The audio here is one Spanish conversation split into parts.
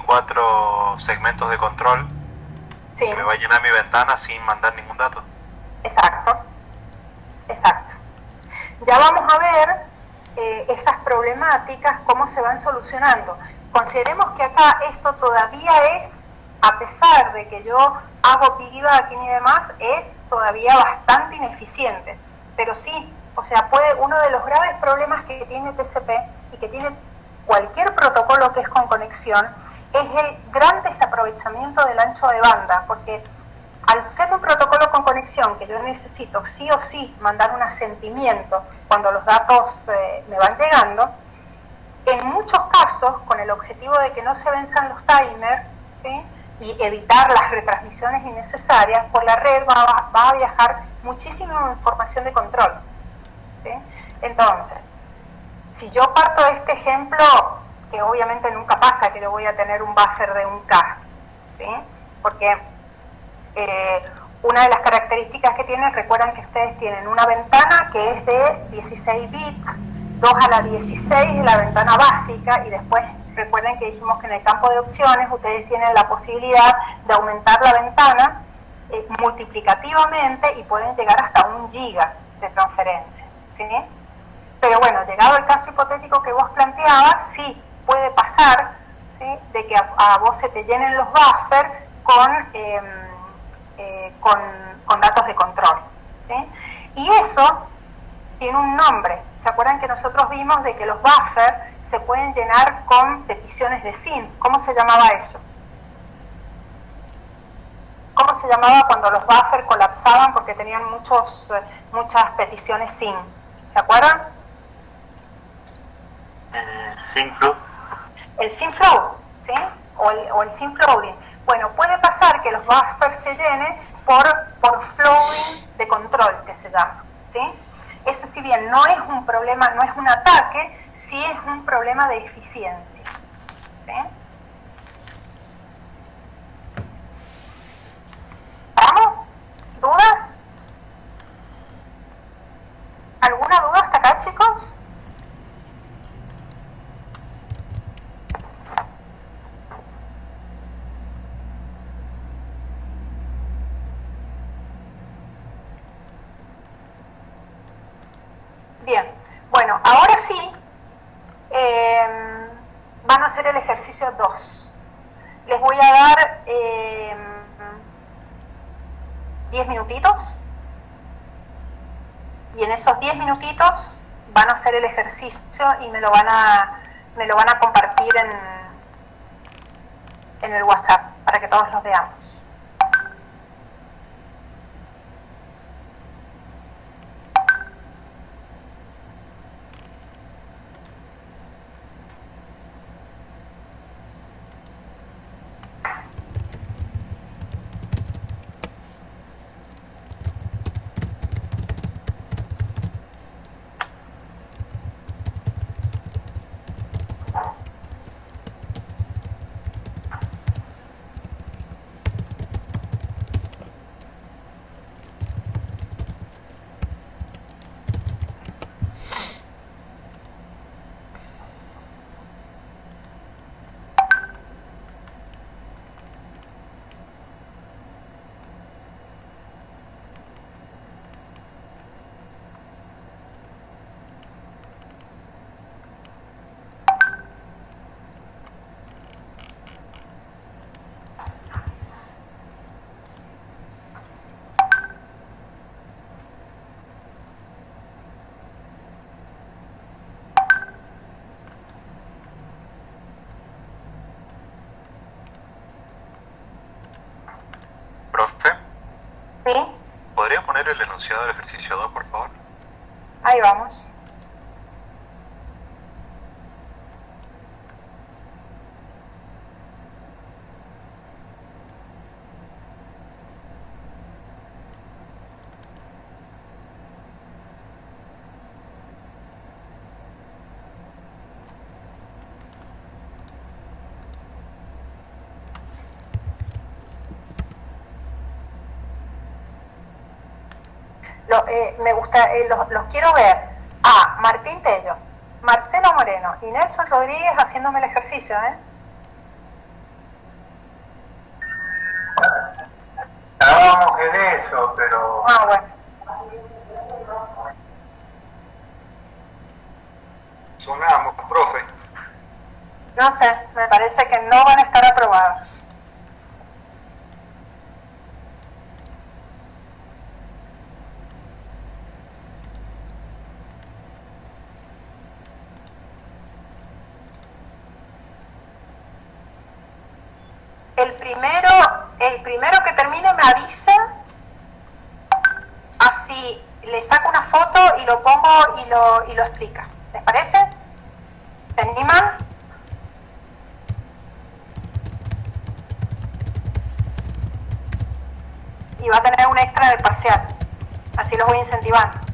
4 segmentos de control, Sí. se me va a llenar mi ventana sin mandar ningún dato. Exacto, exacto. Ya vamos a ver esas problemáticas, cómo se van solucionando. Consideremos que acá esto todavía es, a pesar de que yo hago piggybacking y demás, es todavía bastante ineficiente. Pero sí, o sea, uno de los graves problemas que tiene TCP y que tiene cualquier protocolo que es con conexión es el gran desaprovechamiento del ancho de banda, porque al ser un protocolo con conexión que yo necesito sí o sí mandar un asentimiento cuando los datos me van llegando, en muchos casos, con el objetivo de que no se venzan los timers, ¿sí?, y evitar las retransmisiones innecesarias, por la red va a viajar muchísima información de control, ¿sí? Entonces, si yo parto de este ejemplo, que obviamente nunca pasa que yo voy a tener un buffer de 1K, ¿sí?, porque una de las características que tienen, recuerdan que ustedes tienen una ventana que es de 16 bits, 2 a la 16 es la ventana básica, y después recuerden que dijimos que en el campo de opciones ustedes tienen la posibilidad de aumentar la ventana multiplicativamente y pueden llegar hasta 1 giga de transferencia, ¿sí? Pero bueno, llegado el caso hipotético que vos planteabas, sí puede pasar, ¿sí?, de que a vos se te llenen los buffers con datos de control, ¿sí? Y eso tiene un nombre. ¿Se acuerdan que nosotros vimos de que los buffers se pueden llenar con peticiones de SYN? ¿Cómo se llamaba eso? ¿Cómo se llamaba cuando los buffers colapsaban porque tenían muchas peticiones SYN? ¿Se acuerdan? Sync flow. El SYN flow, ¿sí? O el SYN floating. Bueno, puede pasar que los buffers se llenen por flooding de control, que se llama, ¿sí? Ese, si bien no es un problema, no es un ataque, sí es un problema de eficiencia, ¿sí? ¿Vamos? ¿Dudas? ¿Alguna duda hasta acá, chicos? Bien, bueno, ahora sí van a hacer el ejercicio 2. Les voy a dar 10 minutitos, y en esos 10 minutitos van a hacer el ejercicio y me lo van a compartir en el WhatsApp para que todos los veamos. Profe, ¿Sí? ¿podría poner el enunciado del ejercicio 2, por favor? Ahí vamos. Me gusta, los quiero ver a Martín Tello, Marcelo Moreno y Nelson Rodríguez haciéndome el ejercicio, ¿eh? eso, pero... Ah, bueno. Sonamos, profe. No sé, me parece que no van a estar aprobados. El primero que termine me avisa, así le saco una foto y lo pongo y lo explica. ¿Les parece? ¿Se animan? Y va a tener un extra en el parcial. Así los voy incentivando.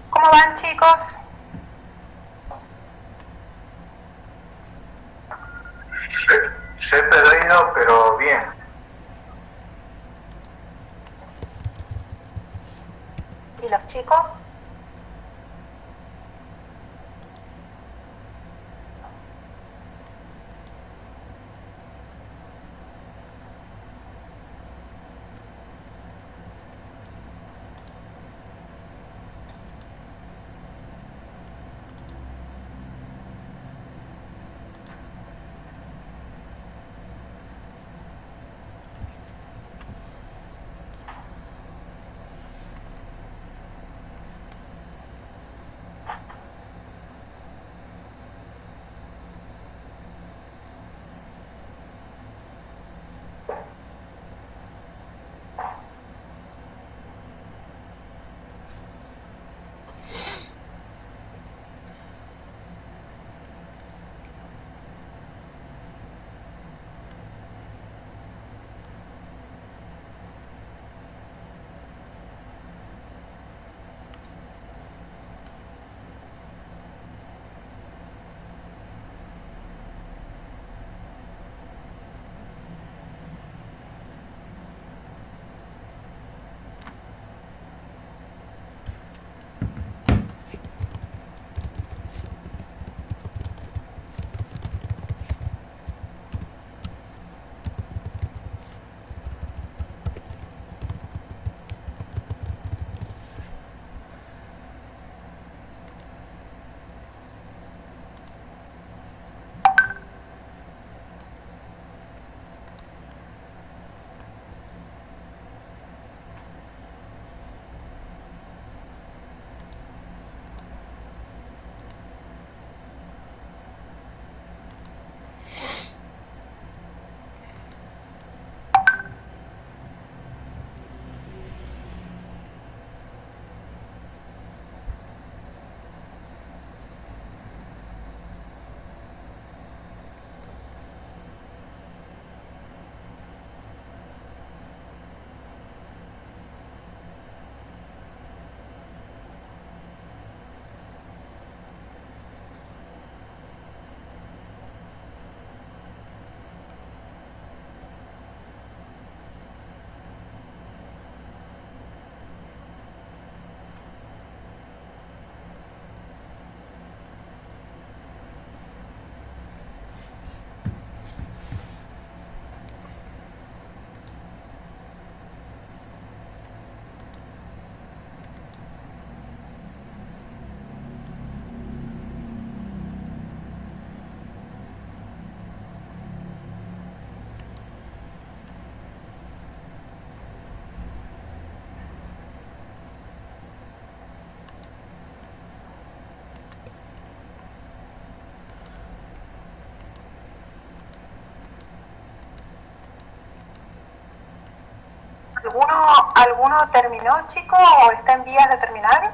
¿Cómo van, chicos? Se he perdido, pero bien. ¿Y los chicos? ¿Alguno terminó, chicos, o está en vías de terminar?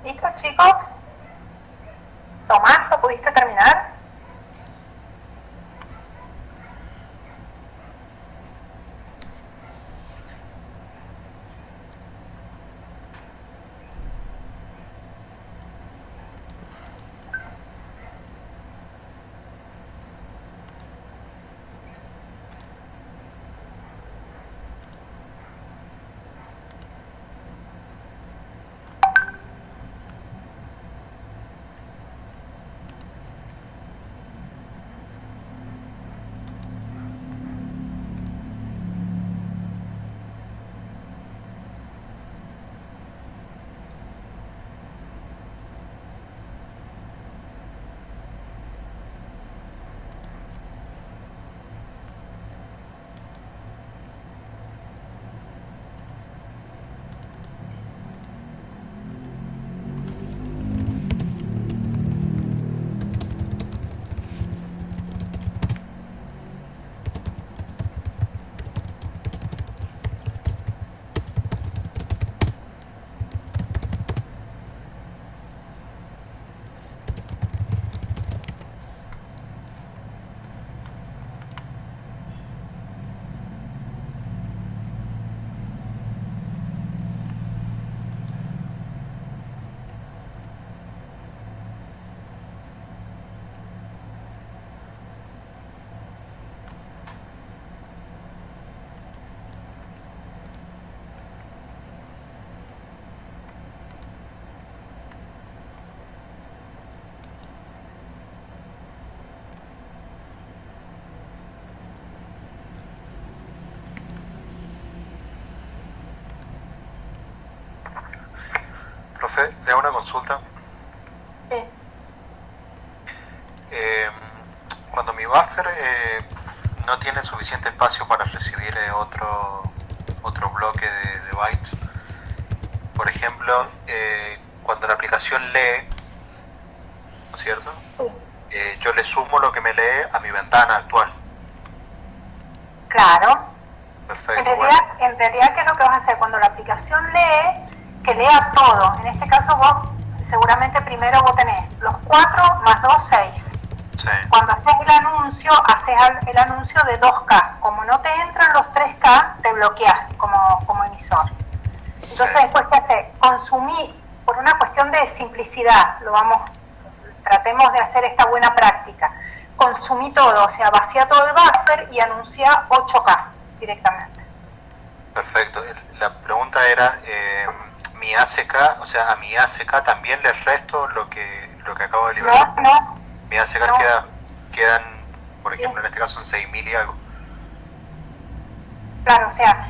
¿Listo, chicos? Tomás, ¿lo pudiste terminar? Profe, le hago una consulta. Sí. Cuando mi buffer no tiene suficiente espacio para recibir otro bloque de bytes, por ejemplo, cuando la aplicación lee, ¿no es cierto? Sí. Yo le sumo lo que me lee a mi ventana actual. Claro. Perfecto. En realidad, ¿qué es lo que vas a hacer? Cuando la aplicación lee, que lea todo. En este caso vos, seguramente primero vos tenés los 4 más 2, 6. anuncio, haces el anuncio de 2K. Como no te entran los 3K, te bloqueas como emisor. Entonces después, ¿qué hace? Consumir, por una cuestión de simplicidad, tratemos de hacer esta buena práctica. Consumí todo, o sea, vacía todo el buffer y anuncia 8K directamente. Perfecto. La pregunta era, mi ACK, o sea, a mi ACK también le resto lo que acabo de liberar. No. Mi ACK no. quedan, por ejemplo, en este caso son 6.000 y algo. Claro, o sea,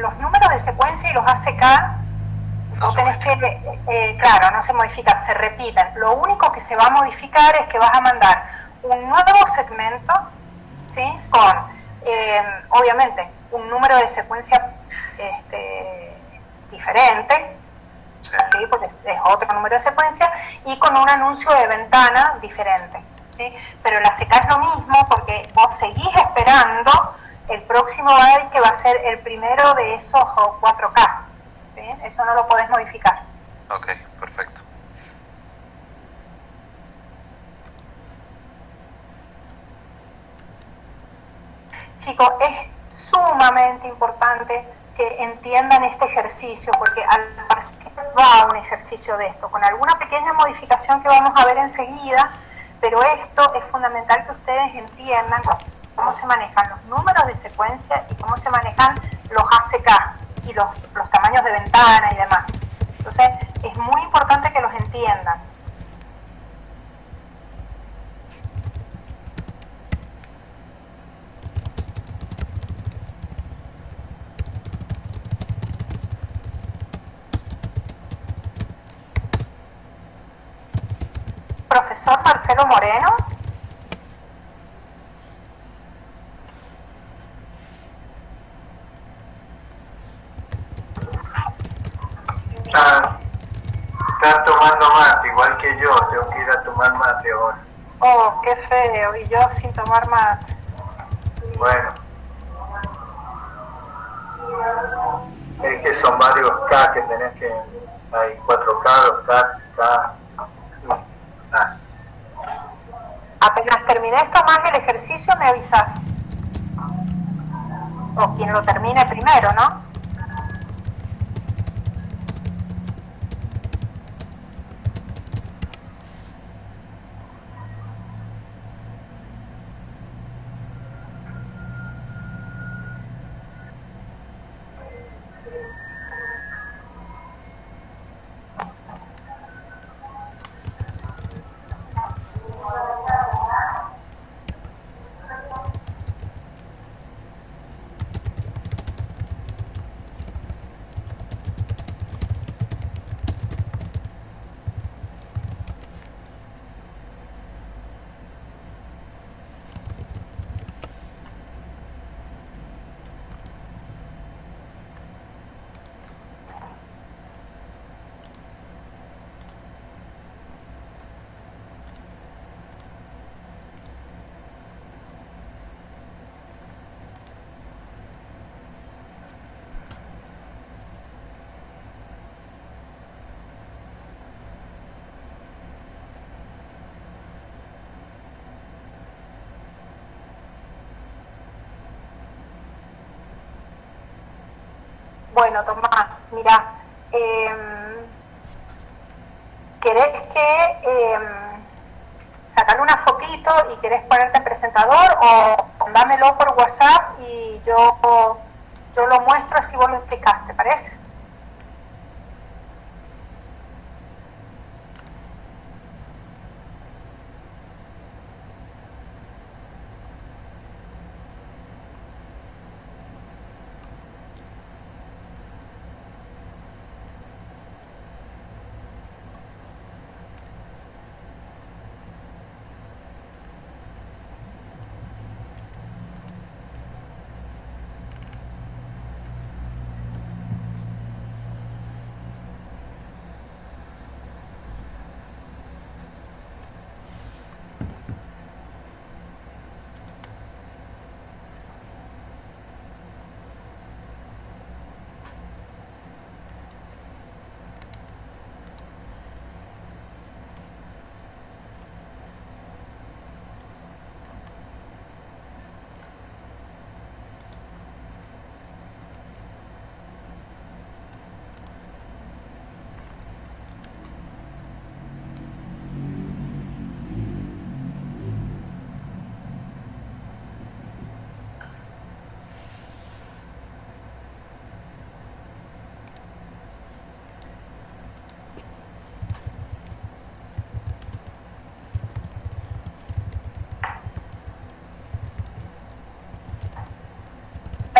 los números de secuencia y los ACK, No vos tenés que, claro, no se modifican, se repiten. Lo único que se va a modificar es que vas a mandar un nuevo segmento, ¿sí? Con, obviamente, un número de secuencia diferente, Sí. ¿sí? Porque es otro número de secuencia, y con un anuncio de ventana diferente, ¿sí? Pero la ACK es lo mismo porque vos seguís esperando el próximo byte que va a ser el primero de esos 4K, ¿sí? Eso no lo podés modificar. Ok, perfecto. Chicos, es sumamente importante que entiendan este ejercicio, porque al parecer va un ejercicio de esto, con alguna pequeña modificación que vamos a ver enseguida, pero esto es fundamental que ustedes entiendan cómo se manejan los números de secuencia y cómo se manejan los ACK y los tamaños de ventana y demás. Entonces, es muy importante que los entiendan. Profesor Marcelo Moreno. Está tomando mate, igual que yo, tengo que ir a tomar mate ahora. Oh, qué feo, y yo sin tomar mate. Bueno, es que son varios K que tenés que, hay 4K, 2K, K. Apenas termines tomar el ejercicio me avisas. O quien lo termine primero, ¿no? Bueno, Tomás, mira, ¿querés que sacarle una fotito y querés ponerte en presentador o dámelo por WhatsApp y yo lo muestro así vos lo explicás, ¿te parece?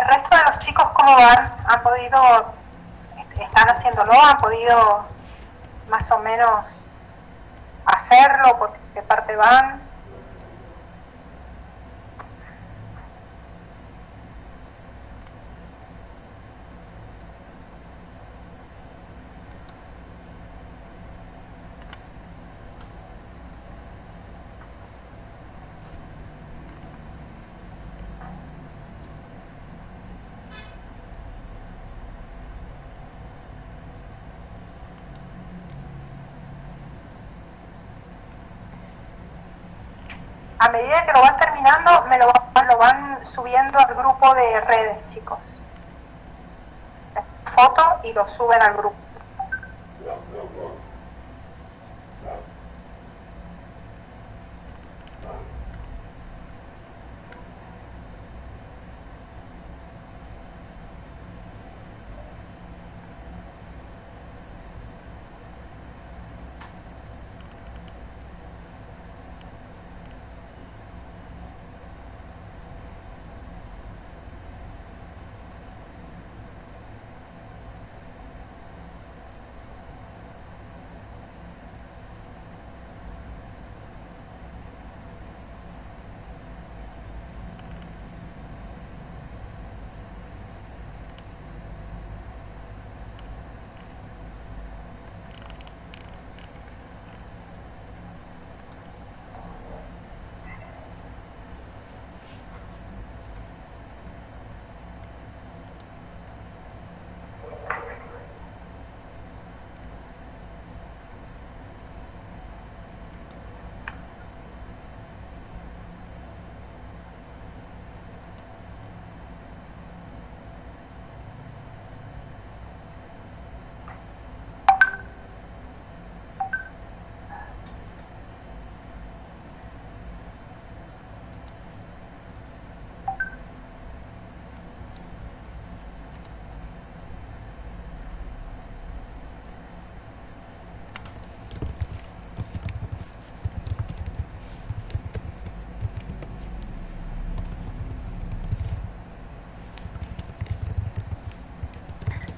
¿El resto de los chicos cómo van? ¿Han podido, están haciéndolo? ¿Han podido más o menos hacerlo? ¿Por qué parte van? A medida que lo van terminando, lo van subiendo al grupo de redes, chicos. Foto y lo suben al grupo.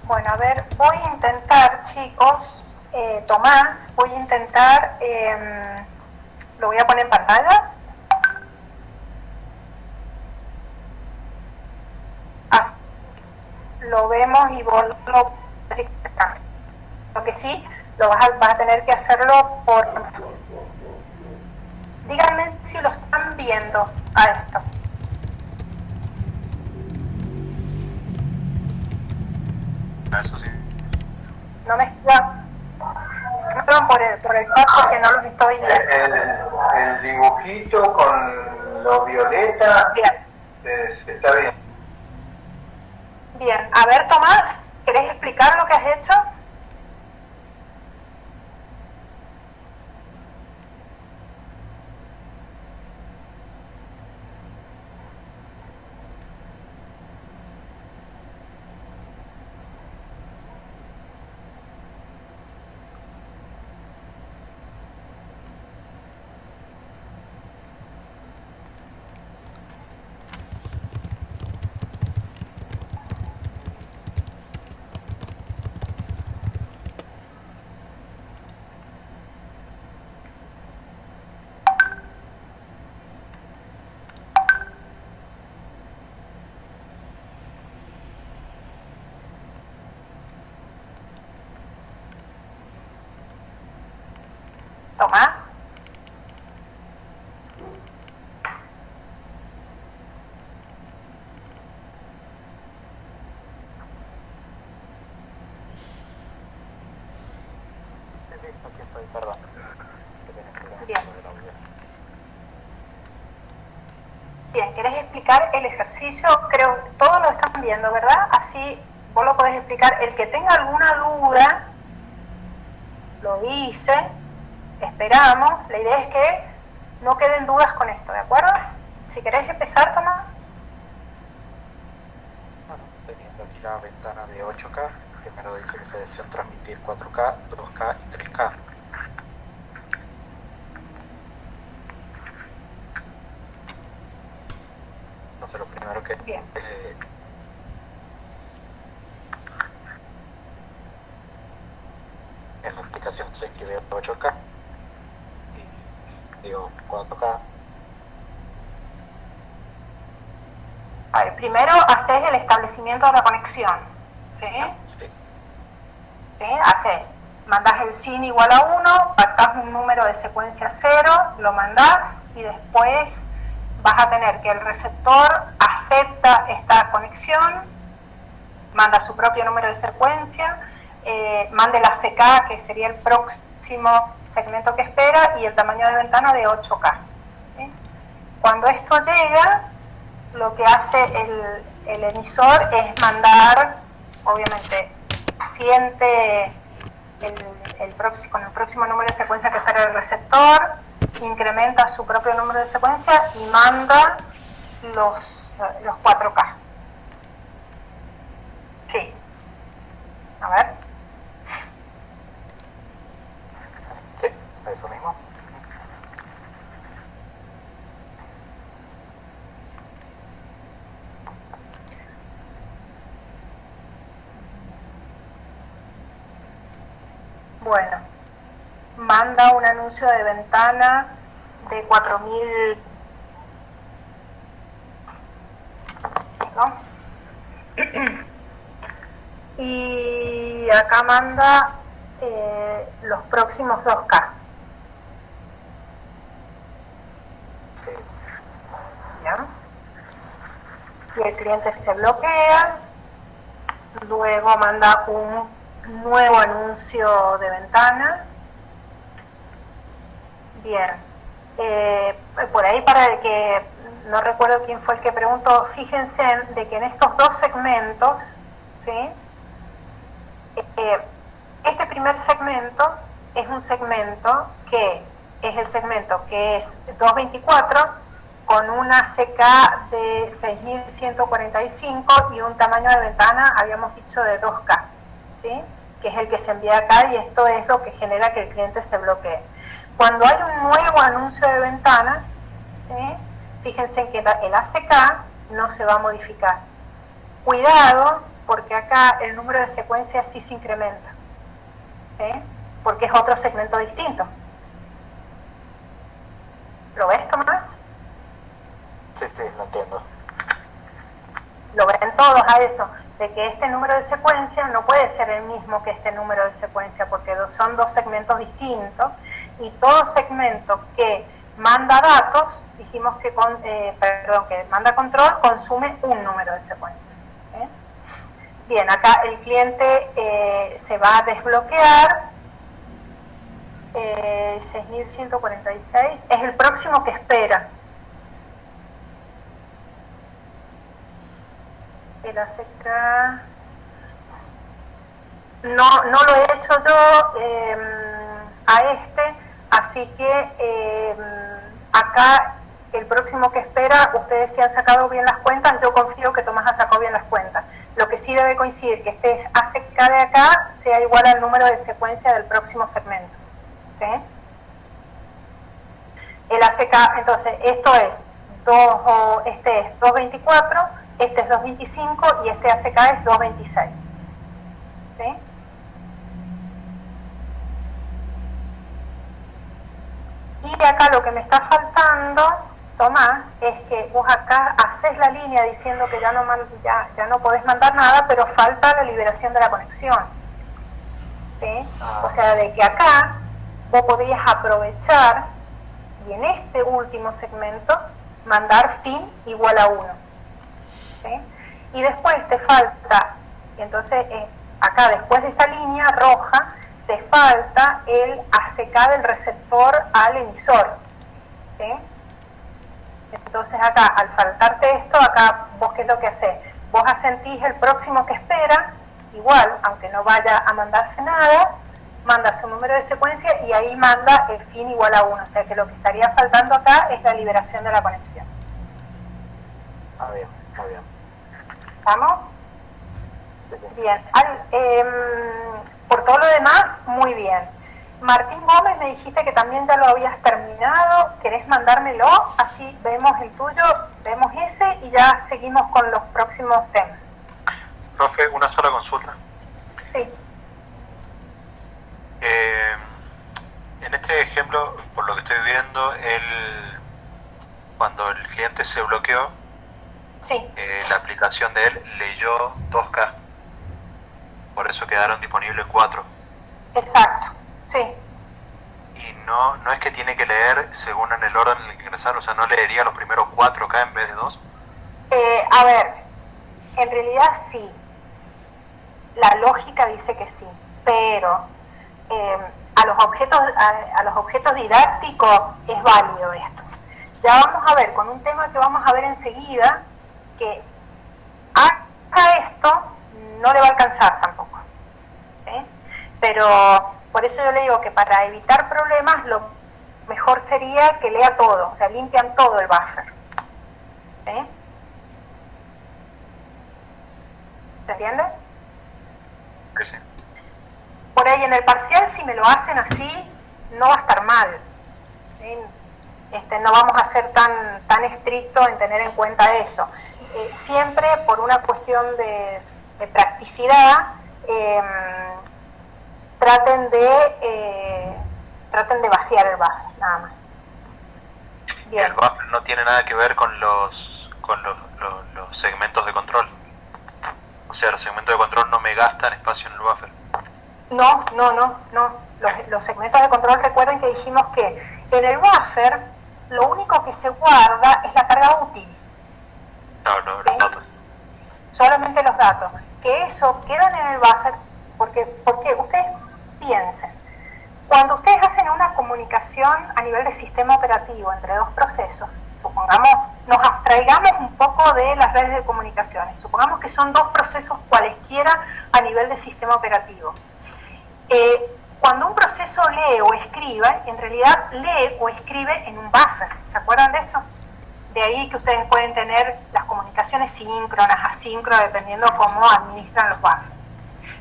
Bueno, a ver, voy a intentar, chicos, Tomás, voy a intentar, lo voy a poner en pantalla. Así, lo vemos y vos lo que sí, vas a tener que hacerlo por... Díganme si lo están viendo a esto. Eso sí. No me escriban por el chat porque no los estoy viendo. El dibujito con lo violeta está bien. Bien, a ver Tomás, ¿querés explicar lo que has hecho? Tomás. Sí, aquí estoy, perdón. Bien. Bien, ¿querés explicar el ejercicio? Creo que todos lo están viendo, ¿verdad? Así vos lo podés explicar. El que tenga alguna duda, lo dice, esperamos. La idea es que no queden dudas con esto, ¿de acuerdo? Si querés empezar, Tomás. Bueno, teniendo aquí la ventana de 8K, primero dice que se desean transmitir 4K, 2K y 3K. Entonces lo primero que se escribe 8K y digo 4K. A ver, primero haces el establecimiento de la conexión, ¿sí? Sí. ¿Sí? Mandas el SIN igual a 1, pactas un número de secuencia 0, lo mandás y después vas a tener que el receptor acepta esta conexión, manda su propio número de secuencia, manda el ACK, que sería el próximo segmento que espera, y el tamaño de ventana de 8K. ¿Sí? Cuando esto llega, lo que hace el emisor es mandar, obviamente, paciente con el próximo número de secuencia que espera el receptor, incrementa su propio número de secuencia y manda los 4K. Sí. A ver. Sí, eso mismo. Bueno, manda un anuncio de ventana de 4000, ¿no? Y acá manda los próximos 2K. Sí. ¿Ya? Y el cliente se bloquea, luego manda un nuevo anuncio de ventana. Bien, por ahí, para el que no recuerdo quién fue el que preguntó, fíjense de que en estos dos segmentos, ¿sí? Este primer segmento es un segmento que es el segmento que es 224 con una CK de 6145 y un tamaño de ventana, habíamos dicho, de 2K, ¿sí? Que es el que se envía acá, y esto es lo que genera que el cliente se bloquee. Cuando hay un nuevo anuncio de ventana, ¿sí? Fíjense que el ACK no se va a modificar. Cuidado, porque acá el número de secuencias sí se incrementa, ¿sí? Porque es otro segmento distinto. ¿Lo ves, Tomás? Sí, sí, lo entiendo. Lo ven todos a eso, de que este número de secuencia no puede ser el mismo que este número de secuencia, porque son dos segmentos distintos, y todo segmento que manda datos, dijimos que que manda control, consume un número de secuencia. ¿Sí? Bien, acá el cliente se va a desbloquear. 6146 es el próximo que espera. El ACK no lo he hecho yo a este, así que acá el próximo que espera, ustedes se han sacado bien las cuentas, yo confío que Tomás ha sacado bien las cuentas. Lo que sí debe coincidir que este ACK de acá sea igual al número de secuencia del próximo segmento, ¿sí? El ACK, entonces, esto es este es 224, este es 225 y este ACK es 226. ¿Sí? Y acá lo que me está faltando, Tomás, es que vos acá haces la línea diciendo que ya no podés mandar nada, pero falta la liberación de la conexión. ¿Sí? O sea, de que acá vos podrías aprovechar y en este último segmento mandar fin igual a 1. ¿Sí? Y después te falta, entonces acá después de esta línea roja, te falta el ACK del receptor al emisor. ¿Sí? Entonces acá, al faltarte esto, acá vos qué es lo que haces, vos asentís el próximo que espera, igual, aunque no vaya a mandarse nada, manda su número de secuencia y ahí manda el fin igual a 1, o sea que lo que estaría faltando acá es la liberación de la conexión. Bien, muy bien. ¿Estamos? Sí, sí. Bien. Por todo lo demás, muy bien. Martín Gómez, me dijiste que también ya lo habías terminado. ¿Querés mandármelo? Así vemos el tuyo, vemos ese y ya seguimos con los próximos temas. Profe, una sola consulta. Sí. En este ejemplo, por lo que estoy viendo, cuando el cliente se bloqueó, Sí, la aplicación de él leyó 2K, por eso quedaron disponibles 4. exacto, sí. Y no es que tiene que leer según en el orden en el que ingresaron, o sea, no leería los primeros 4K en vez de 2. A ver, en realidad sí, la lógica dice que sí, pero a los objetos didácticos es válido esto. Ya vamos a ver con un tema que vamos a ver enseguida, que haga esto no le va a alcanzar tampoco, ¿sí? Pero por eso yo le digo que para evitar problemas lo mejor sería que lea todo, o sea, limpian todo el buffer, ¿sí? ¿Se entiende? Sí. Por ahí en el parcial, si me lo hacen así, no va a estar mal, ¿sí? No vamos a ser tan estrictos en tener en cuenta eso. Siempre por una cuestión de practicidad, traten de vaciar el buffer, nada más. Bien. El buffer no tiene nada que ver con los segmentos de control. O sea, los segmentos de control no me gastan espacio en el buffer. No. Los segmentos de control, recuerden que dijimos que en el buffer lo único que se guarda es la carga útil. No, los datos. Solamente los datos. Que eso quedan en el buffer porque ustedes piensen, cuando ustedes hacen una comunicación a nivel de sistema operativo entre dos procesos, supongamos, nos abstraigamos un poco de las redes de comunicaciones, supongamos que son dos procesos cualesquiera a nivel de sistema operativo. Cuando un proceso lee o escribe, en realidad lee o escribe en un buffer. ¿Se acuerdan de eso? De ahí que ustedes pueden tener las comunicaciones síncronas, asíncronas, dependiendo cómo administran los buffers.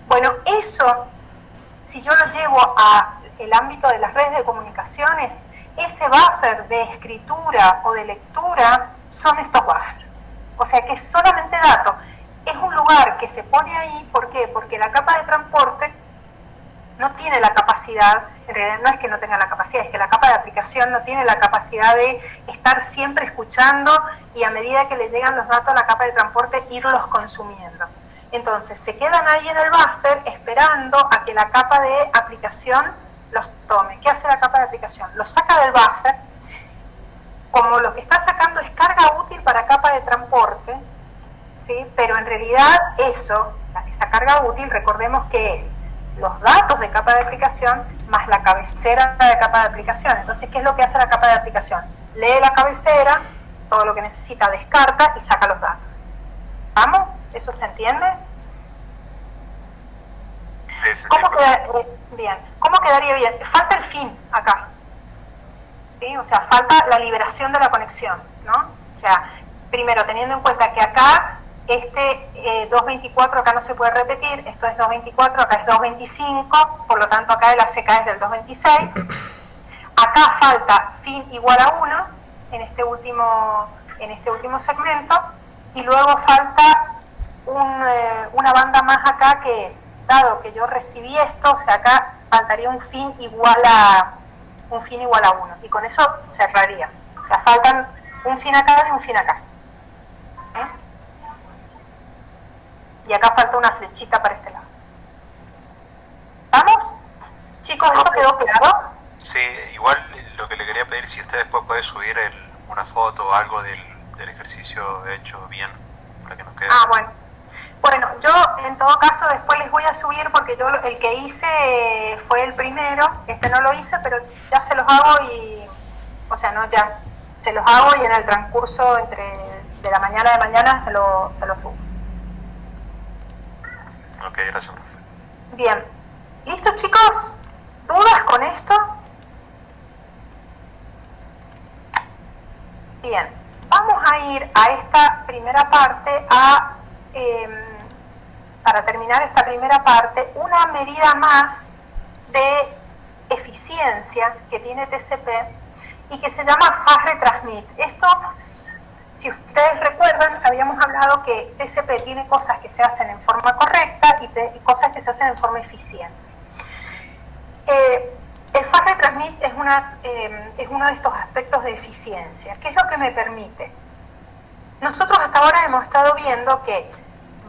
Bueno, eso, si yo lo llevo al ámbito de las redes de comunicaciones, ese buffer de escritura o de lectura son estos buffers. O sea que es solamente datos. Es un lugar que se pone ahí, ¿por qué? Porque la capa de transporte no tiene la capacidad, en realidad no es que no tenga la capacidad, es que la capa de aplicación no tiene la capacidad de estar siempre escuchando y a medida que le llegan los datos a la capa de transporte irlos consumiendo. Entonces se quedan ahí en el buffer esperando a que la capa de aplicación los tome. ¿Qué hace la capa de aplicación? Los saca del buffer, como lo que está sacando es carga útil para capa de transporte, ¿sí? Pero en realidad esa carga útil, recordemos que es los datos de capa de aplicación más la cabecera de capa de aplicación. Entonces, ¿qué es lo que hace la capa de aplicación? Lee la cabecera, todo lo que necesita descarta y saca los datos. ¿Vamos? ¿Eso se entiende? Sí. Bien. ¿Cómo quedaría bien? Falta el fin acá, ¿sí? O sea, falta la liberación de la conexión, ¿no? O sea, primero, teniendo en cuenta que acá 224 acá no se puede repetir, esto es 224, acá es 225, por lo tanto acá el ACK es del 226. Acá falta fin igual a 1 en este último segmento, y luego falta una banda más acá que es, dado que yo recibí esto, o sea, acá faltaría un fin igual a 1, y con eso cerraría. O sea, faltan un fin acá y un fin acá. Y acá falta una flechita para este lado. ¿Vamos? Chicos, ¿esto quedó claro? Sí, igual lo que le quería pedir, si usted después puede subir una foto o algo del ejercicio hecho bien, para que nos quede. Bueno. Bueno, yo en todo caso después les voy a subir, porque yo el que hice fue el primero, no lo hice, pero ya se los hago se los hago y en el transcurso de la mañana de mañana se lo subo. Ok, gracias, profe. Bien. ¿Listo, chicos? ¿Dudas con esto? Bien. Vamos a ir a esta primera parte, para terminar esta primera parte, una medida más de eficiencia que tiene TCP y que se llama Fast Retransmit. Esto, si ustedes recuerdan, habíamos hablado que TCP tiene cosas que se hacen en forma correcta y cosas que se hacen en forma eficiente. El fast retransmit es uno de estos aspectos de eficiencia. ¿Qué es lo que me permite? Nosotros hasta ahora hemos estado viendo que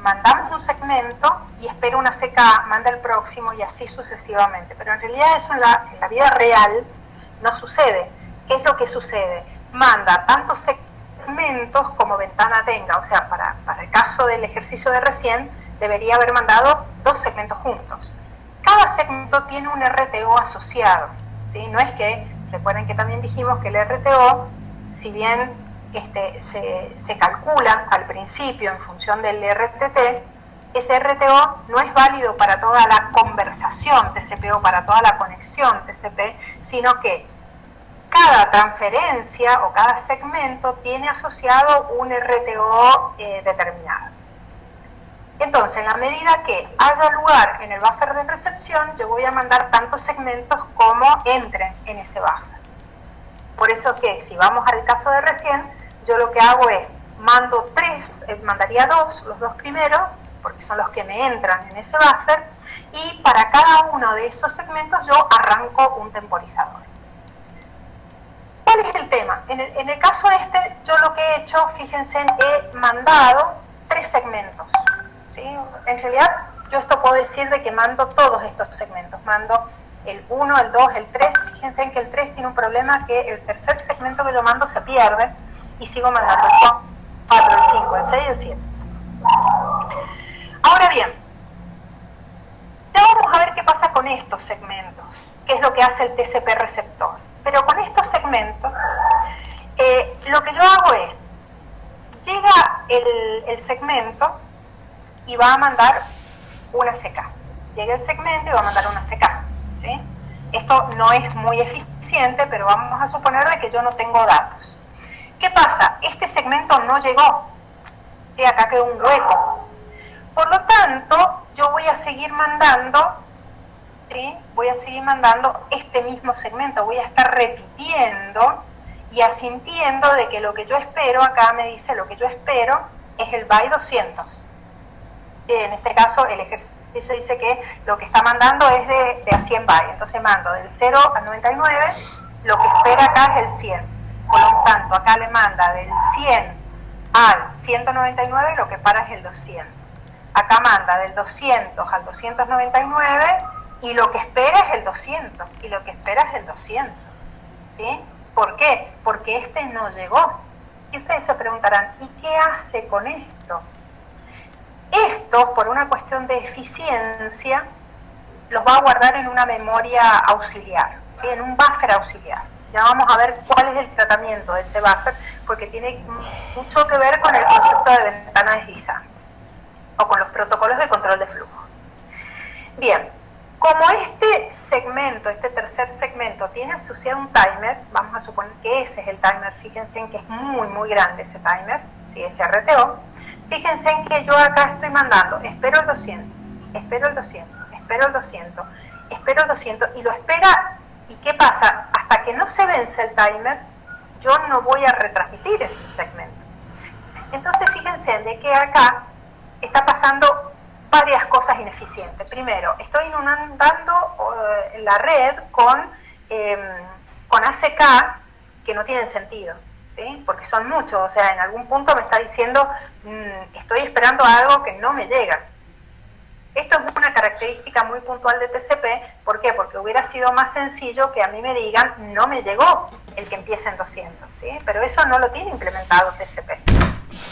mandamos un segmento y espera una CK, manda el próximo y así sucesivamente. Pero en realidad eso en la vida real no sucede. ¿Qué es lo que sucede? Manda tantos segmentos como ventana tenga. O sea, para el caso del ejercicio de recién, debería haber mandado 2 segmentos juntos. Cada segmento tiene un RTO asociado, ¿sí? No es que, recuerden que también dijimos que el RTO, si bien se calcula al principio en función del RTT, ese RTO no es válido para toda la conversación TCP o para toda la conexión TCP, sino que cada transferencia o cada segmento tiene asociado un RTO determinado. Entonces, en la medida que haya lugar en el buffer de recepción, yo voy a mandar tantos segmentos como entren en ese buffer. Por eso que, si vamos al caso de recién, yo lo que hago es, mandaría 2, los 2 primeros, porque son los que me entran en ese buffer, y para cada uno de esos segmentos yo arranco un temporizador. ¿Cuál es el tema? En el caso yo lo que he hecho, fíjense, he mandado 3 segmentos. ¿Sí? En realidad, yo esto puedo decir de que mando todos estos segmentos. Mando el 1, el 2, el 3. Fíjense en que el 3 tiene un problema, que el tercer segmento que yo mando se pierde y sigo mandando el 4, el 5, el 6 y el 7. Ahora bien, ya vamos a ver qué pasa con estos segmentos, qué es lo que hace el TCP receptor. Pero con estos segmentos, lo que yo hago es, llega el segmento y va a mandar una CK. Llega el segmento y va a mandar una CK, ¿sí? Esto no es muy eficiente, pero vamos a suponer de que yo no tengo datos. ¿Qué pasa? Este segmento no llegó, y acá quedó un hueco. Por lo tanto, yo voy a seguir mandando, ¿sí? Voy a seguir mandando este mismo segmento, voy a estar repitiendo y asintiendo de que lo que yo espero, acá me dice lo que yo espero es el byte 200. En este caso, el ejercicio dice que lo que está mandando es de a 100 bytes. Entonces mando del 0 al 99, lo que espera acá es el 100. Por lo tanto, acá le manda del 100 al 199 y lo que para es el 200. Acá manda del 200 al 299 y lo que espera es el 200. Y lo que espera es el 200. ¿Sí? ¿Por qué? Porque este no llegó. Y ustedes se preguntarán, ¿y qué hace con esto? Esto, por una cuestión de eficiencia, los va a guardar en una memoria auxiliar, ¿sí? En un buffer auxiliar. Ya vamos a ver cuál es el tratamiento de ese buffer, porque tiene mucho que ver con el concepto de ventana deslizante, o con los protocolos de control de flujo. Bien, como este segmento, este tercer segmento, tiene asociado un timer, vamos a suponer que ese es el timer, fíjense en que es muy, muy grande ese timer, ¿sí? Ese RTO. Fíjense en que yo acá estoy mandando, espero el 200, espero el 200, espero el 200, espero el 200, y lo espera, ¿y qué pasa? Hasta que no se vence el timer, yo no voy a retransmitir ese segmento. Entonces fíjense de que acá está pasando varias cosas ineficientes. Primero, estoy inundando la red con ACK que no tienen sentido. ¿Sí? Porque son muchos, o sea, en algún punto me está diciendo, estoy esperando algo que no me llega. Esto es una característica muy puntual de TCP, ¿por qué? Porque hubiera sido más sencillo que a mí me digan, no me llegó el que empieza en 200, ¿sí? Pero eso no lo tiene implementado TCP.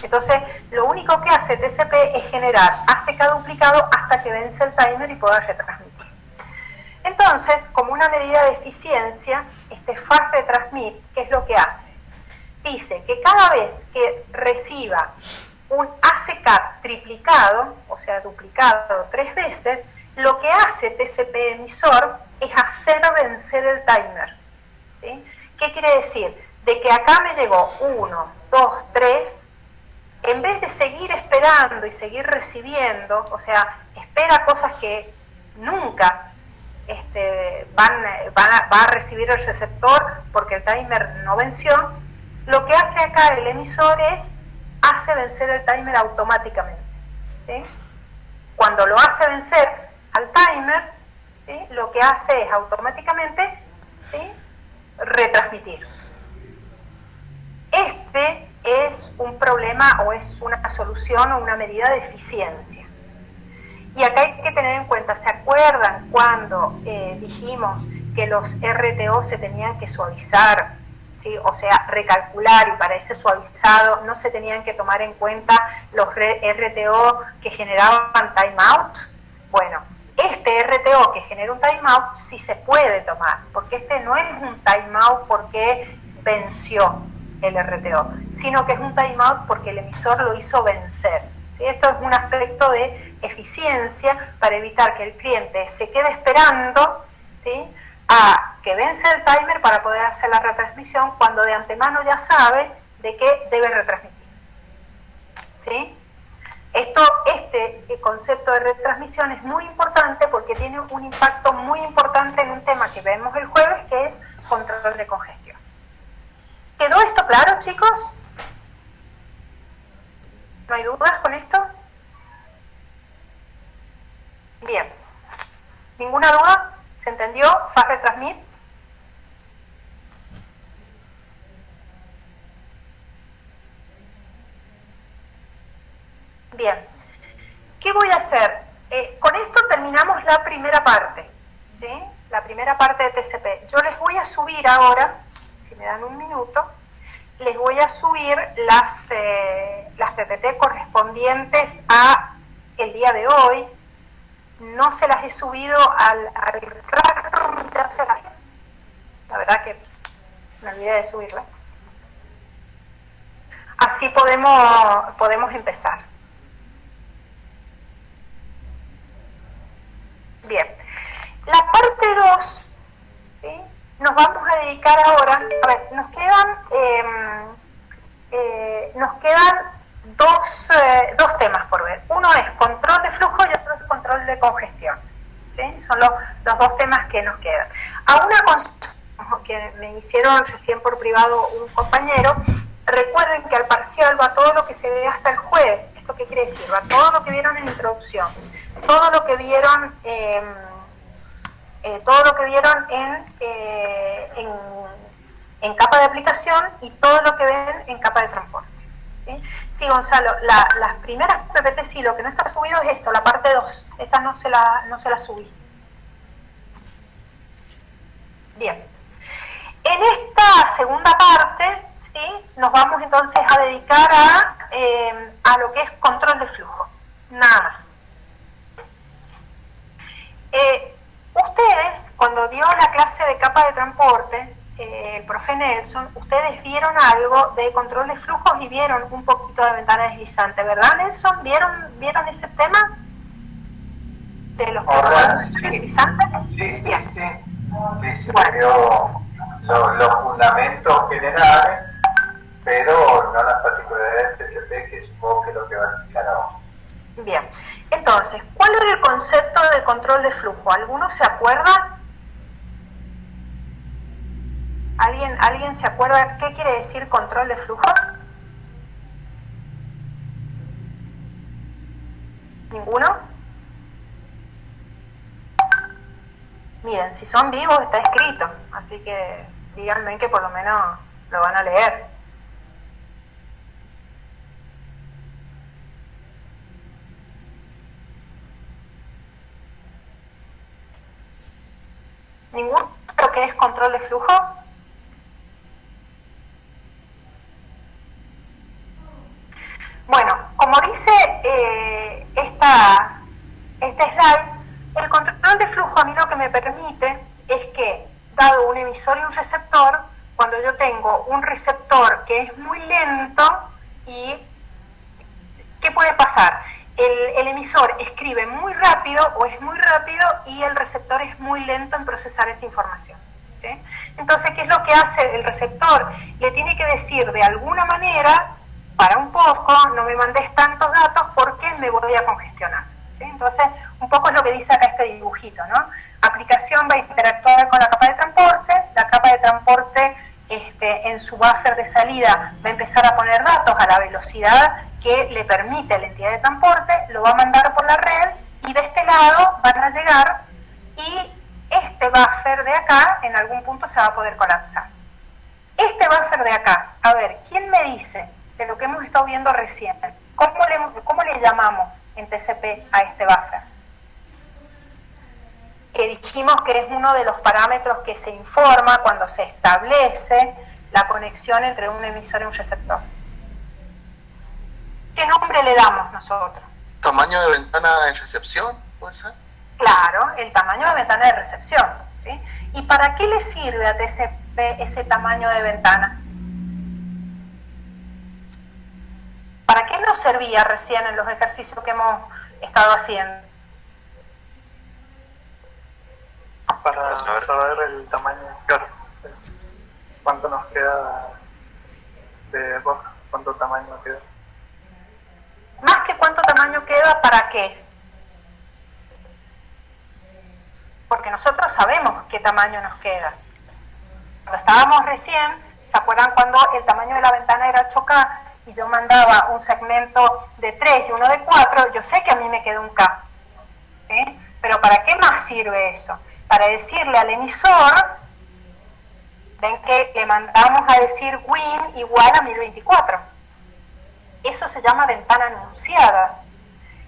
Entonces, lo único que hace TCP es generar ACK duplicado hasta que vence el timer y pueda retransmitir. Entonces, como una medida de eficiencia, este fast retransmit, ¿qué es lo que hace? Dice que cada vez que reciba un ACK triplicado, o sea, duplicado 3 veces, lo que hace TCP emisor es hacer vencer el timer. ¿Sí? ¿Qué quiere decir? De que acá me llegó 1, 2, 3, en vez de seguir esperando y seguir recibiendo, o sea, espera cosas que nunca va a recibir el receptor porque el timer no venció, lo que hace acá el emisor es, hace vencer el timer automáticamente. ¿Sí? Cuando lo hace vencer al timer, ¿sí? Lo que hace es automáticamente ¿sí? Retransmitir. Este es un problema o es una solución o una medida de eficiencia. Y acá hay que tener en cuenta, ¿se acuerdan cuando dijimos que los RTO se tenían que suavizar? ¿Sí? O sea, recalcular, y para ese suavizado no se tenían que tomar en cuenta los RTO que generaban timeout. Bueno, este RTO que genera un timeout sí se puede tomar, porque este no es un timeout porque venció el RTO, sino que es un timeout porque el emisor lo hizo vencer. ¿Sí? Esto es un aspecto de eficiencia para evitar que el cliente se quede esperando, ¿sí?, a que vence el timer para poder hacer la retransmisión cuando de antemano ya sabe de qué debe retransmitir. ¿Sí? Este concepto de retransmisión es muy importante porque tiene un impacto muy importante en un tema que vemos el jueves, que es control de congestión. ¿Quedó esto claro, chicos? ¿No hay dudas con esto? Bien. ¿Ninguna duda? ¿Se entendió? ¿Fast retransmit? Bien. ¿Qué voy a hacer? Con esto terminamos la primera parte, ¿sí? La primera parte de TCP. Yo les voy a subir ahora, si me dan un minuto, les voy a subir las PPT correspondientes a el día de hoy. No se las he subido al Classroom, ya se las... La verdad que me olvidé de subirlas. Así podemos empezar. Bien. La parte 2, ¿sí?, nos vamos a dedicar ahora... A ver, nos quedan dos temas por ver. Uno es control de flujo y otro es control de congestión. ¿Sí? Son los dos temas que nos quedan. A una consulta que me hicieron recién por privado un compañero, recuerden que al parcial va todo lo que se ve hasta el jueves. ¿Esto qué quiere decir? Va todo lo que vieron en introducción, todo lo que vieron en capa de aplicación y todo lo que ven en capa de transporte. ¿Sí? Sí, Gonzalo, las primeras PPT sí, lo que no está subido es esto, la parte 2. Esta no se la subí. Bien. En esta segunda parte, ¿sí?, nos vamos entonces a dedicar a lo que es control de flujo. Nada más. Ustedes, cuando dio la clase de capa de transporte, el profe Nelson, ustedes vieron algo de control de flujos y vieron un poquito de ventana deslizante, ¿verdad, Nelson? ¿Vieron ese tema? ¿De los controles deslizantes? Sí, bien. Sí, Bueno. los fundamentos generales, pero no las particularidades de TCP, que supongo que es lo que va a explicar ahora. Bien. Entonces, ¿cuál era el concepto de control de flujo? ¿Alguno se acuerda? ¿Alguien se acuerda qué quiere decir control de flujo? ¿Ninguno? Miren, si son vivos está escrito, así que díganme que por lo menos lo van a leer. ¿Ninguno lo que es control de flujo? Bueno, como dice este slide, el control de flujo a mí lo que me permite es que, dado un emisor y un receptor, cuando yo tengo un receptor que es muy lento, y ¿qué puede pasar? El emisor escribe muy rápido o es muy rápido y el receptor es muy lento en procesar esa información. ¿Sí? Entonces, ¿qué es lo que hace el receptor? Le tiene que decir de alguna manera, para un poco, no me mandes tantos datos porque me voy a congestionar. ¿Sí? Entonces, un poco es lo que dice acá este dibujito, ¿no? Aplicación va a interactuar con la capa de transporte, la capa de transporte en su buffer de salida va a empezar a poner datos a la velocidad que le permite la entidad de transporte, lo va a mandar por la red y de este lado van a llegar y este buffer de acá en algún punto se va a poder colapsar. Este buffer de acá, a ver, ¿quién me dice de lo que hemos estado viendo recién? ¿Cómo le llamamos en TCP a este buffer? Que dijimos que es uno de los parámetros que se informa cuando se establece la conexión entre un emisor y un receptor. ¿Qué nombre le damos nosotros? ¿Tamaño de ventana de recepción, puede ser? Claro, el tamaño de ventana de recepción, ¿sí? ¿Y para qué le sirve a TCP ese tamaño de ventana? ¿Para qué nos servía recién en los ejercicios que hemos estado haciendo? Para saber el tamaño, claro, cuánto nos queda de buffer, cuánto tamaño queda. Más que cuánto tamaño queda, ¿para qué? Porque nosotros sabemos qué tamaño nos queda. Cuando estábamos recién, ¿se acuerdan cuando el tamaño de la ventana era 8K y yo mandaba un segmento de 3 y uno de 4? Yo sé que a mí me queda un K, ¿sí? Pero ¿para qué más sirve eso? Para decirle al emisor, ven que le mandamos a decir win igual a 1024. Eso se llama ventana anunciada.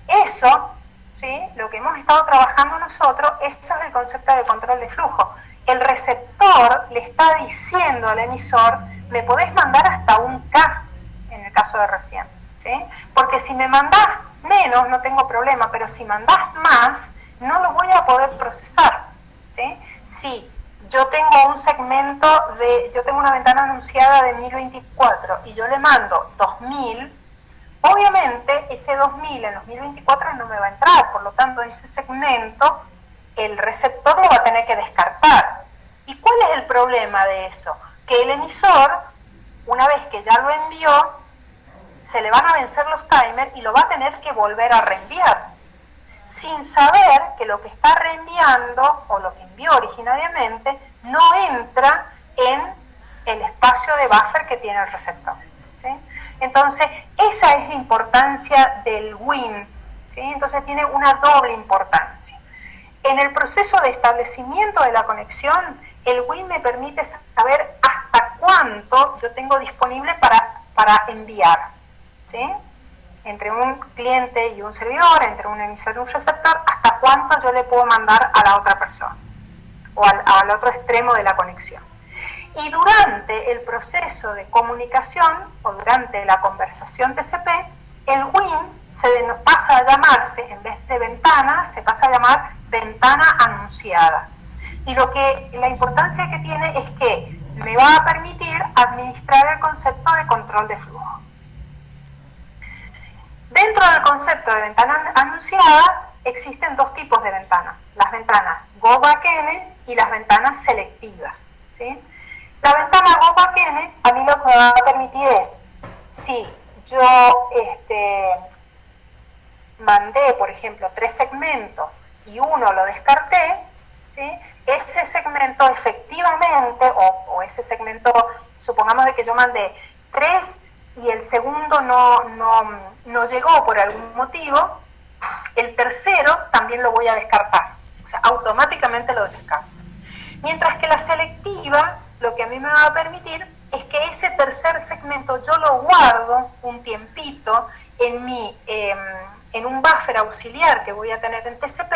Eso, ¿sí? Lo que hemos estado trabajando nosotros, eso es el concepto de control de flujo. El receptor le está diciendo al emisor, me podés mandar hasta un K, en el caso de recién, ¿sí? Porque si me mandás menos, no tengo problema, pero si mandás más, no lo voy a poder procesar, ¿sí? Si yo tengo un segmento yo tengo una ventana anunciada de 1024 y yo le mando 2000, obviamente ese 2000 en los 1024 no me va a entrar, por lo tanto ese segmento el receptor lo va a tener que descartar. ¿Y cuál es el problema de eso? Que el emisor, una vez que ya lo envió, se le van a vencer los timers y lo va a tener que volver a reenviar, sin saber que lo que está reenviando o lo que envió originariamente no entra en el espacio de buffer que tiene el receptor, ¿sí? Entonces, esa es la importancia del WIN, ¿sí? Entonces tiene una doble importancia. En el proceso de establecimiento de la conexión, el WIN me permite saber hasta cuánto yo tengo disponible para enviar, ¿sí? Entre un cliente y un servidor, entre un emisor y un receptor, hasta cuánto yo le puedo mandar a la otra persona o al otro extremo de la conexión. Y durante el proceso de comunicación o durante la conversación TCP, el WIN pasa a llamarse, en vez de ventana, se pasa a llamar ventana anunciada. Y la importancia que tiene es que me va a permitir administrar el concepto de control de flujo. Dentro del concepto de ventana anunciada existen dos tipos de ventanas, las ventanas Go-Back-N y las ventanas selectivas, ¿sí? La ventana Go-Back-N a mí lo que me va a permitir es, si yo mandé, por ejemplo, 3 segmentos y uno lo descarté, ¿sí? Ese segmento efectivamente, o ese segmento, supongamos de que yo mandé 3 y el segundo no llegó por algún motivo, el tercero también lo voy a descartar, o sea, automáticamente lo descarto. Mientras que la selectiva, lo que a mí me va a permitir es que ese tercer segmento yo lo guardo un tiempito en un buffer auxiliar que voy a tener en TCP.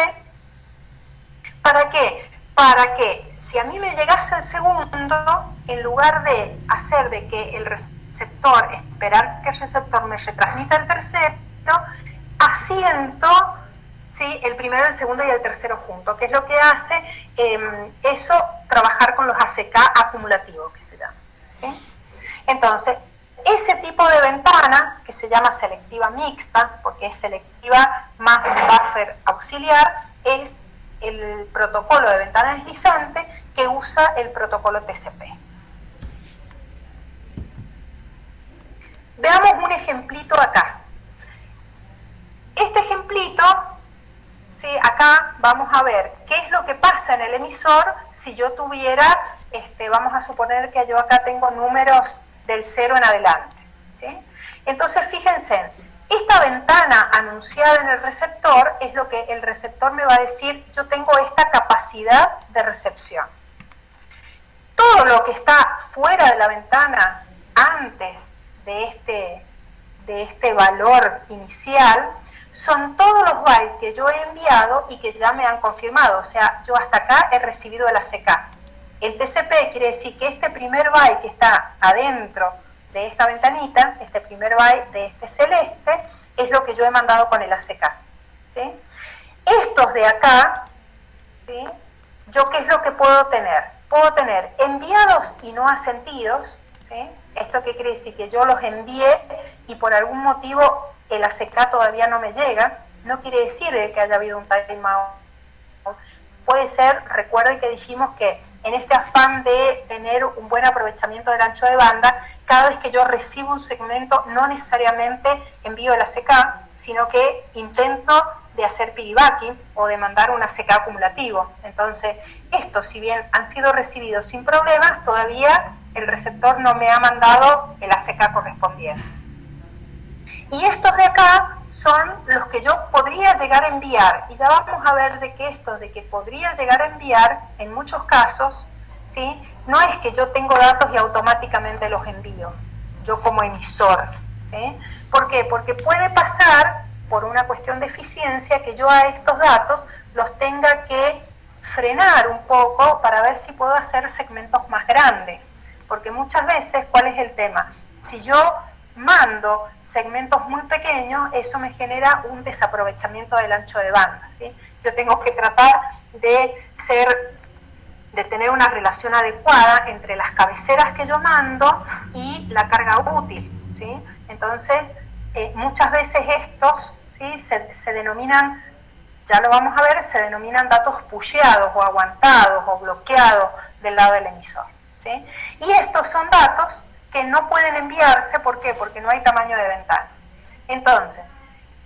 ¿Para qué? Para que si a mí me llegase el segundo, en lugar de hacer de que el receptor, esperar que el receptor me retransmita el tercero, asiento, ¿sí?, el primero, el segundo y el tercero juntos, que es lo que hace eso, trabajar con los ACK acumulativos, que se llama, ¿sí? Entonces, ese tipo de ventana, que se llama selectiva mixta, porque es selectiva más un buffer auxiliar, es el protocolo de ventana deslizante que usa el protocolo TCP. Veamos un ejemplito acá. Este ejemplito, ¿sí?, acá vamos a ver qué es lo que pasa en el emisor si yo tuviera, vamos a suponer que yo acá tengo números del 0 en adelante, ¿sí? Entonces, fíjense, Esta ventana anunciada en el receptor es lo que el receptor me va a decir, yo tengo esta capacidad de recepción. Todo lo que está fuera de la ventana antes de este valor inicial son todos los bytes que yo he enviado y que ya me han confirmado. O sea, yo hasta acá he recibido el ACK. El TCP quiere decir que este primer byte que está adentro de esta ventanita, este primer byte de este celeste, es lo que yo he mandado con el ACK. ¿Sí? Estos de acá, ¿sí? ¿Yo qué es lo que puedo tener? Puedo tener enviados y no asentidos, ¿sí? ¿Esto qué quiere decir? Que yo los envié y por algún motivo el ACK todavía no me llega. No quiere decir que haya habido un timeout. Puede ser, recuerden que dijimos que en este afán de tener un buen aprovechamiento del ancho de banda, cada vez que yo recibo un segmento, no necesariamente envío el ACK, sino que intento de hacer piggybacking o de mandar un ACK acumulativo. Entonces, estos, si bien han sido recibidos sin problemas, todavía el receptor no me ha mandado el ACK correspondiente. Y estos de acá son los que yo podría llegar a enviar. Y ya vamos a ver de que estos de que podría llegar a enviar, en muchos casos, ¿sí? No es que yo tengo datos y automáticamente los envío, yo como emisor. ¿Sí? ¿Por qué? Porque puede pasar, por una cuestión de eficiencia, que yo a estos datos los tenga que frenar un poco para ver si puedo hacer segmentos más grandes. Porque muchas veces, ¿cuál es el tema? Si yo mando segmentos muy pequeños, eso me genera un desaprovechamiento del ancho de banda, ¿sí? Yo tengo que tratar de tener una relación adecuada entre las cabeceras que yo mando y la carga útil, ¿sí? Entonces, muchas veces estos, ¿sí? se denominan, ya lo vamos a ver, se denominan datos pusheados o aguantados o bloqueados del lado del emisor, ¿sí? Y estos son datos que no pueden enviarse, ¿por qué? Porque no hay tamaño de ventana. Entonces,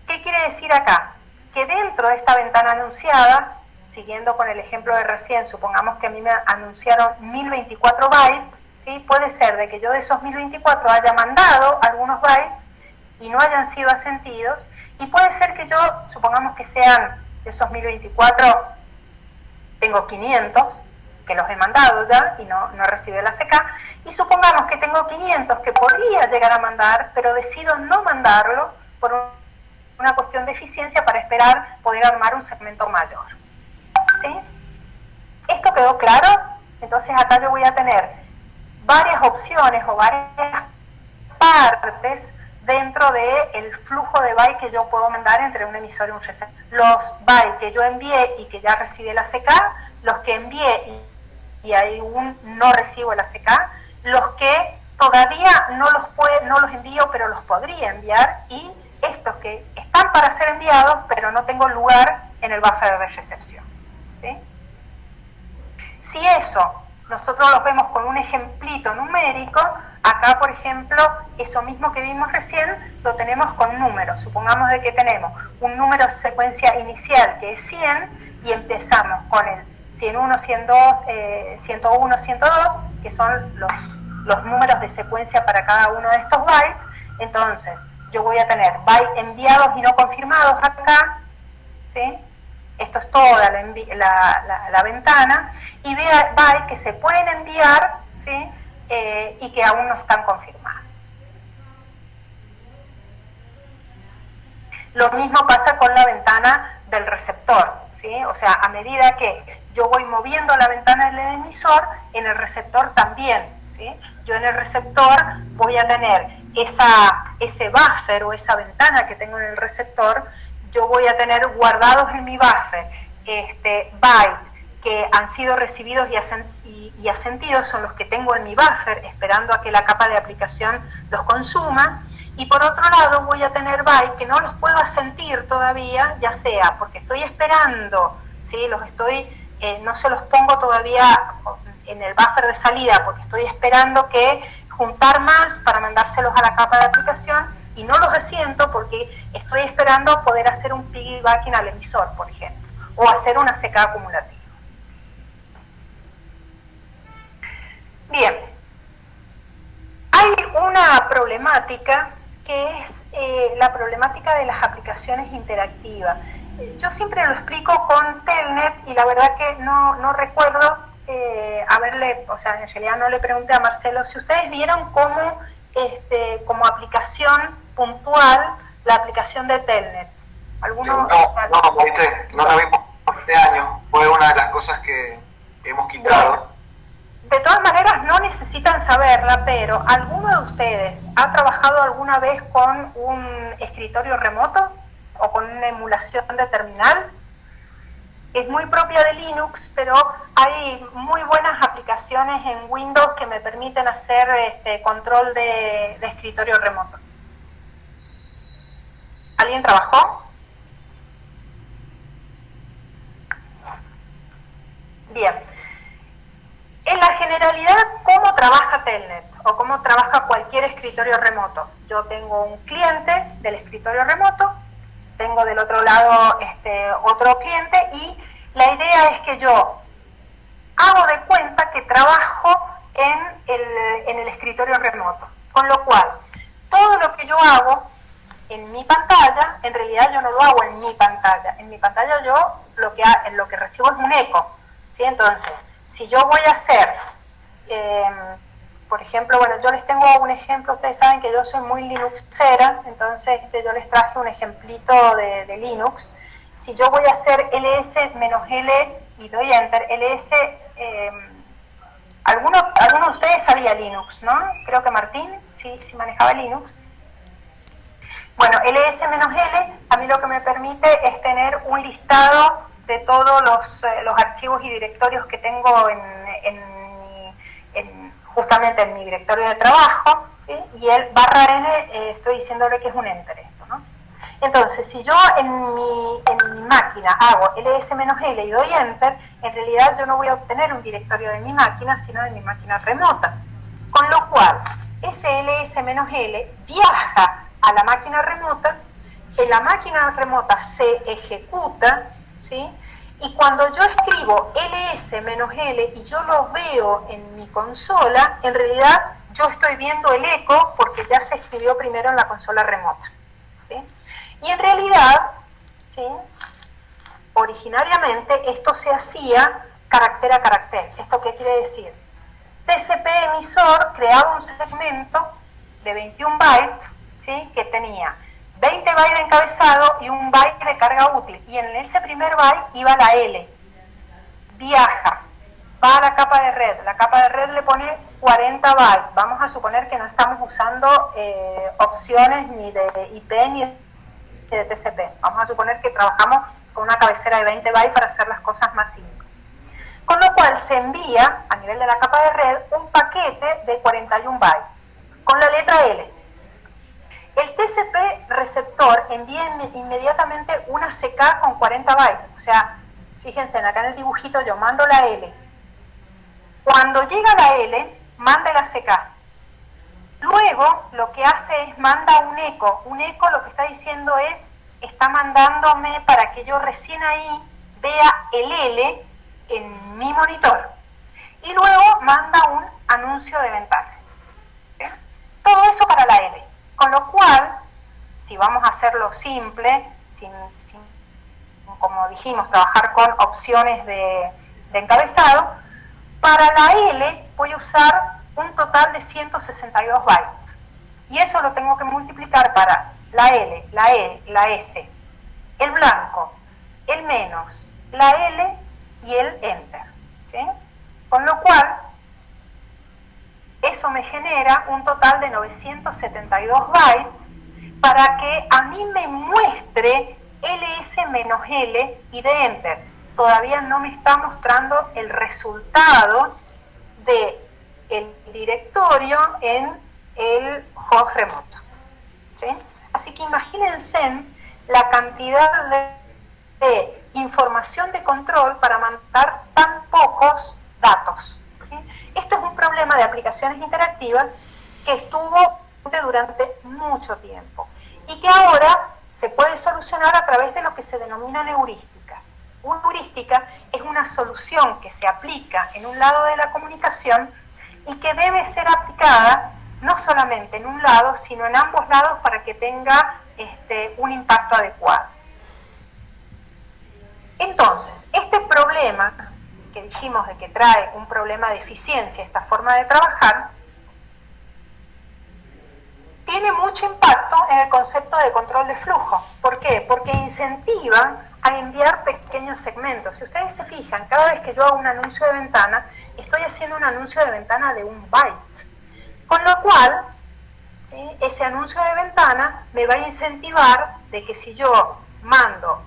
¿qué quiere decir acá? Que dentro de esta ventana anunciada, siguiendo con el ejemplo de recién, supongamos que a mí me anunciaron 1024 bytes, ¿sí? Puede ser de que yo de esos 1024 haya mandado algunos bytes y no hayan sido asentidos, y puede ser que yo, supongamos que sean de esos 1024, tengo 500, que los he mandado ya y no recibe la ACK, y supongamos que tengo 500 que podría llegar a mandar, pero decido no mandarlo por una cuestión de eficiencia para esperar poder armar un segmento mayor. ¿Sí? ¿Esto quedó claro? Entonces acá yo voy a tener varias opciones o varias partes dentro del flujo de bytes que yo puedo mandar entre un emisor y un receptor. Los bytes que yo envié y que ya recibí el ACK, los que envié y aún no recibo el ACK, los que todavía no los envío pero los podría enviar, y estos que están para ser enviados pero no tengo lugar en el buffer de recepción. ¿Sí? Si eso nosotros lo vemos con un ejemplito numérico, acá por ejemplo eso mismo que vimos recién lo tenemos con números. Supongamos de que tenemos un número secuencia inicial que es 100 y empezamos con el 101, 102, 101, 102, que son los números de secuencia para cada uno de estos bytes. Entonces, yo voy a tener bytes enviados y no confirmados acá, ¿sí? Esto es toda la ventana, y bytes que se pueden enviar, ¿sí? Y que aún no están confirmados. Lo mismo pasa con la ventana del receptor, ¿sí? O sea, a medida que yo voy moviendo la ventana del emisor, en el receptor también, ¿sí? Yo en el receptor voy a tener ese buffer o esa ventana que tengo en el receptor, yo voy a tener guardados en mi buffer bytes que han sido recibidos y asentidos, son los que tengo en mi buffer esperando a que la capa de aplicación los consuma. Y por otro lado voy a tener bytes que no los puedo asentir todavía, ya sea porque estoy esperando, ¿sí? No se los pongo todavía en el buffer de salida porque estoy esperando que juntar más para mandárselos a la capa de aplicación, y no los asiento porque estoy esperando poder hacer un piggybacking al emisor, por ejemplo, o hacer una ACK acumulativa. Bien, hay una problemática que es la problemática de las aplicaciones interactivas. Yo siempre lo explico con Telnet y la verdad que no recuerdo o sea, en realidad no le pregunté a Marcelo si ustedes vieron como aplicación puntual la aplicación de Telnet. ¿Alguno? No, Maite, no la vimos este año, fue una de las cosas que hemos quitado. Bueno, de todas maneras no necesitan saberla, pero ¿alguno de ustedes ha trabajado alguna vez con un escritorio remoto o con una emulación de terminal? Es muy propia de Linux, pero hay muy buenas aplicaciones en Windows que me permiten hacer control de escritorio remoto. ¿Alguien trabajó? Bien. En la generalidad, ¿cómo trabaja Telnet o cómo trabaja cualquier escritorio remoto? Yo tengo un cliente del escritorio remoto, tengo del otro lado otro cliente y la idea es que yo hago de cuenta que trabajo en el escritorio remoto. Con lo cual, todo lo que yo hago en mi pantalla, en realidad yo no lo hago en mi pantalla. En mi pantalla yo lo que recibo es un eco. ¿Sí? Entonces, si yo voy a hacer, por ejemplo, bueno, yo les tengo un ejemplo, ustedes saben que yo soy muy linuxera, entonces yo les traje un ejemplito de Linux. Si yo voy a hacer ls-l y doy enter, alguno de ustedes sabía Linux, ¿no? Creo que Martín sí manejaba Linux. Bueno, ls-l a mí lo que me permite es tener un listado de todos los archivos y directorios que tengo justamente en mi directorio de trabajo, ¿sí? Y el /n estoy diciéndole que es un enter esto, ¿no? Entonces, si yo en mi máquina hago ls-l y doy enter, en realidad yo no voy a obtener un directorio de mi máquina, sino de mi máquina remota. Con lo cual, ese ls-l viaja a la máquina remota, en la máquina remota se ejecuta, ¿sí? Y cuando yo escribo ls-l y yo lo veo en mi consola, en realidad yo estoy viendo el eco porque ya se escribió primero en la consola remota, ¿sí? Y en realidad, ¿sí?, originariamente esto se hacía carácter a carácter. ¿Esto qué quiere decir? TCP emisor creaba un segmento de 21 bytes, ¿sí?, que tenía 20 bytes de encabezado y un byte de carga útil. Y en ese primer byte iba la L. Viaja, va a la capa de red. La capa de red le pone 40 bytes. Vamos a suponer que no estamos usando opciones ni de IP ni de TCP. Vamos a suponer que trabajamos con una cabecera de 20 bytes para hacer las cosas más simples. Con lo cual se envía, a nivel de la capa de red, un paquete de 41 bytes, con la letra L. El TCP receptor envía inmediatamente una CK con 40 bytes. O sea, fíjense, acá en el dibujito yo mando la L. Cuando llega la L, manda la CK. Luego, lo que hace es manda un eco. Un eco lo que está diciendo es, está mandándome para que yo recién ahí vea el L en mi monitor. Y luego manda un anuncio de ventana. ¿Sí? Todo eso para la L. Con lo cual, si vamos a hacerlo simple, sin como dijimos, trabajar con opciones de encabezado, para la L voy a usar un total de 162 bytes. Y eso lo tengo que multiplicar para la L, la E, la S, el blanco, el menos, la L y el enter. ¿Sí? Con lo cual, eso me genera un total de 972 bytes para que a mí me muestre ls-l y de enter. Todavía no me está mostrando el resultado del directorio en el host remoto. ¿Sí? Así que imagínense la cantidad de información de control para mandar tan pocos datos. ¿Sí? Esto es un problema de aplicaciones interactivas que estuvo durante mucho tiempo y que ahora se puede solucionar a través de lo que se denominan heurísticas. Una heurística es una solución que se aplica en un lado de la comunicación y que debe ser aplicada no solamente en un lado, sino en ambos lados para que tenga un impacto adecuado. Entonces, este problema que dijimos de que trae un problema de eficiencia esta forma de trabajar, tiene mucho impacto en el concepto de control de flujo. ¿Por qué? Porque incentiva a enviar pequeños segmentos. Si ustedes se fijan, cada vez que yo hago un anuncio de ventana, estoy haciendo un anuncio de ventana de 1 byte. Con lo cual, ¿sí?, ese anuncio de ventana me va a incentivar de que si yo mando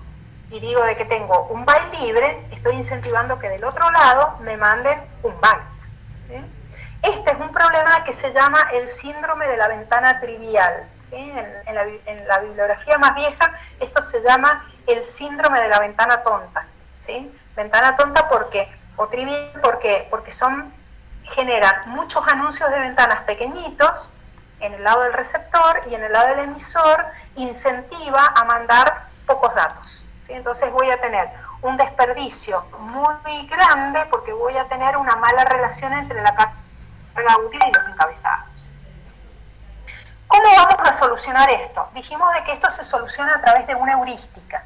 y digo de que tengo 1 byte libre, estoy incentivando que del otro lado me manden 1 byte. ¿Sí? Este es un problema que se llama el síndrome de la ventana trivial. ¿Sí? En la bibliografía más vieja, esto se llama el síndrome de la ventana tonta. ¿Sí? Ventana tonta porque, o trivial porque generan muchos anuncios de ventanas pequeñitos en el lado del receptor y en el lado del emisor incentiva a mandar pocos datos. ¿Sí? Entonces voy a tener un desperdicio muy grande porque voy a tener una mala relación entre la carga útil y los encabezados. ¿Cómo vamos a solucionar esto? Dijimos de que esto se soluciona a través de una heurística.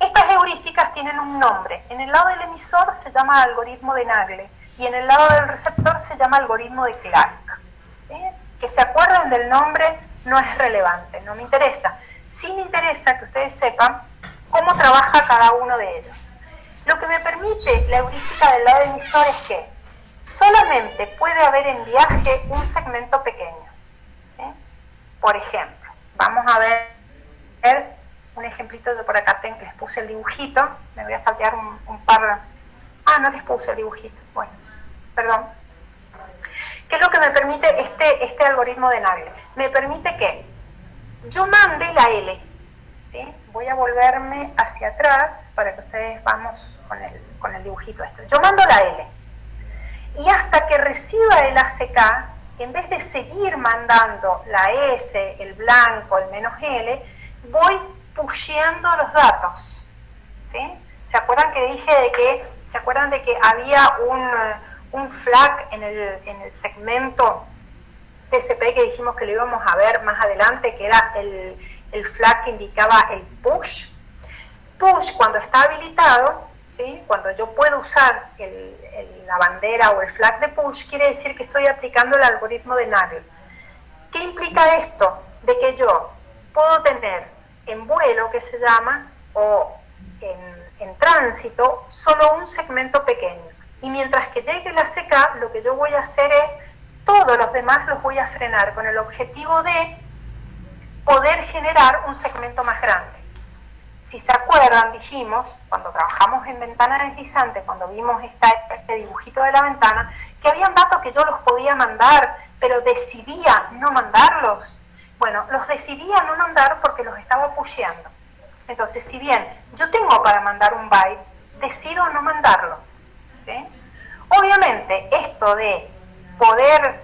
Estas heurísticas tienen un nombre. En el lado del emisor se llama algoritmo de Nagle y en el lado del receptor se llama algoritmo de Clark. ¿Sí? Que se acuerden del nombre no es relevante, no me interesa. Sí me interesa que ustedes sepan cómo trabaja cada uno de ellos. Lo que me permite la heurística del lado emisor es que solamente puede haber en viaje un segmento pequeño. ¿Sí? Por ejemplo, vamos a ver un ejemplito. Yo por acá les puse el dibujito, me voy a saltear un par. No les puse el dibujito, bueno, perdón. ¿Qué es lo que me permite este algoritmo de Nagle? Me permite que yo mande la L. ¿Sí? Voy a volverme hacia atrás para que ustedes vamos con el dibujito este. Yo mando la L. Y hasta que reciba el ACK, en vez de seguir mandando la S, el blanco, el menos L, voy pusheando los datos. ¿Sí? ¿Se acuerdan que dije se acuerdan de que había un flag en el segmento TCP que dijimos que lo íbamos a ver más adelante, que era el flag que indicaba el push? Push, cuando está habilitado, ¿sí?, cuando yo puedo usar la bandera o el flag de push, quiere decir que estoy aplicando el algoritmo de Nagle. ¿Qué implica esto? De que yo puedo tener en vuelo, que se llama, o en tránsito, solo un segmento pequeño. Y mientras que llegue la CK, lo que yo voy a hacer es, todos los demás los voy a frenar con el objetivo de poder generar un segmento más grande. Si se acuerdan, dijimos, cuando trabajamos en ventana deslizante, cuando vimos este dibujito de la ventana, que habían datos que yo los podía mandar, pero decidía no mandarlos. Bueno, los decidía no mandar porque los estaba pusheando. Entonces, si bien yo tengo para mandar 1 byte, decido no mandarlo. ¿Sí? Obviamente, esto de poder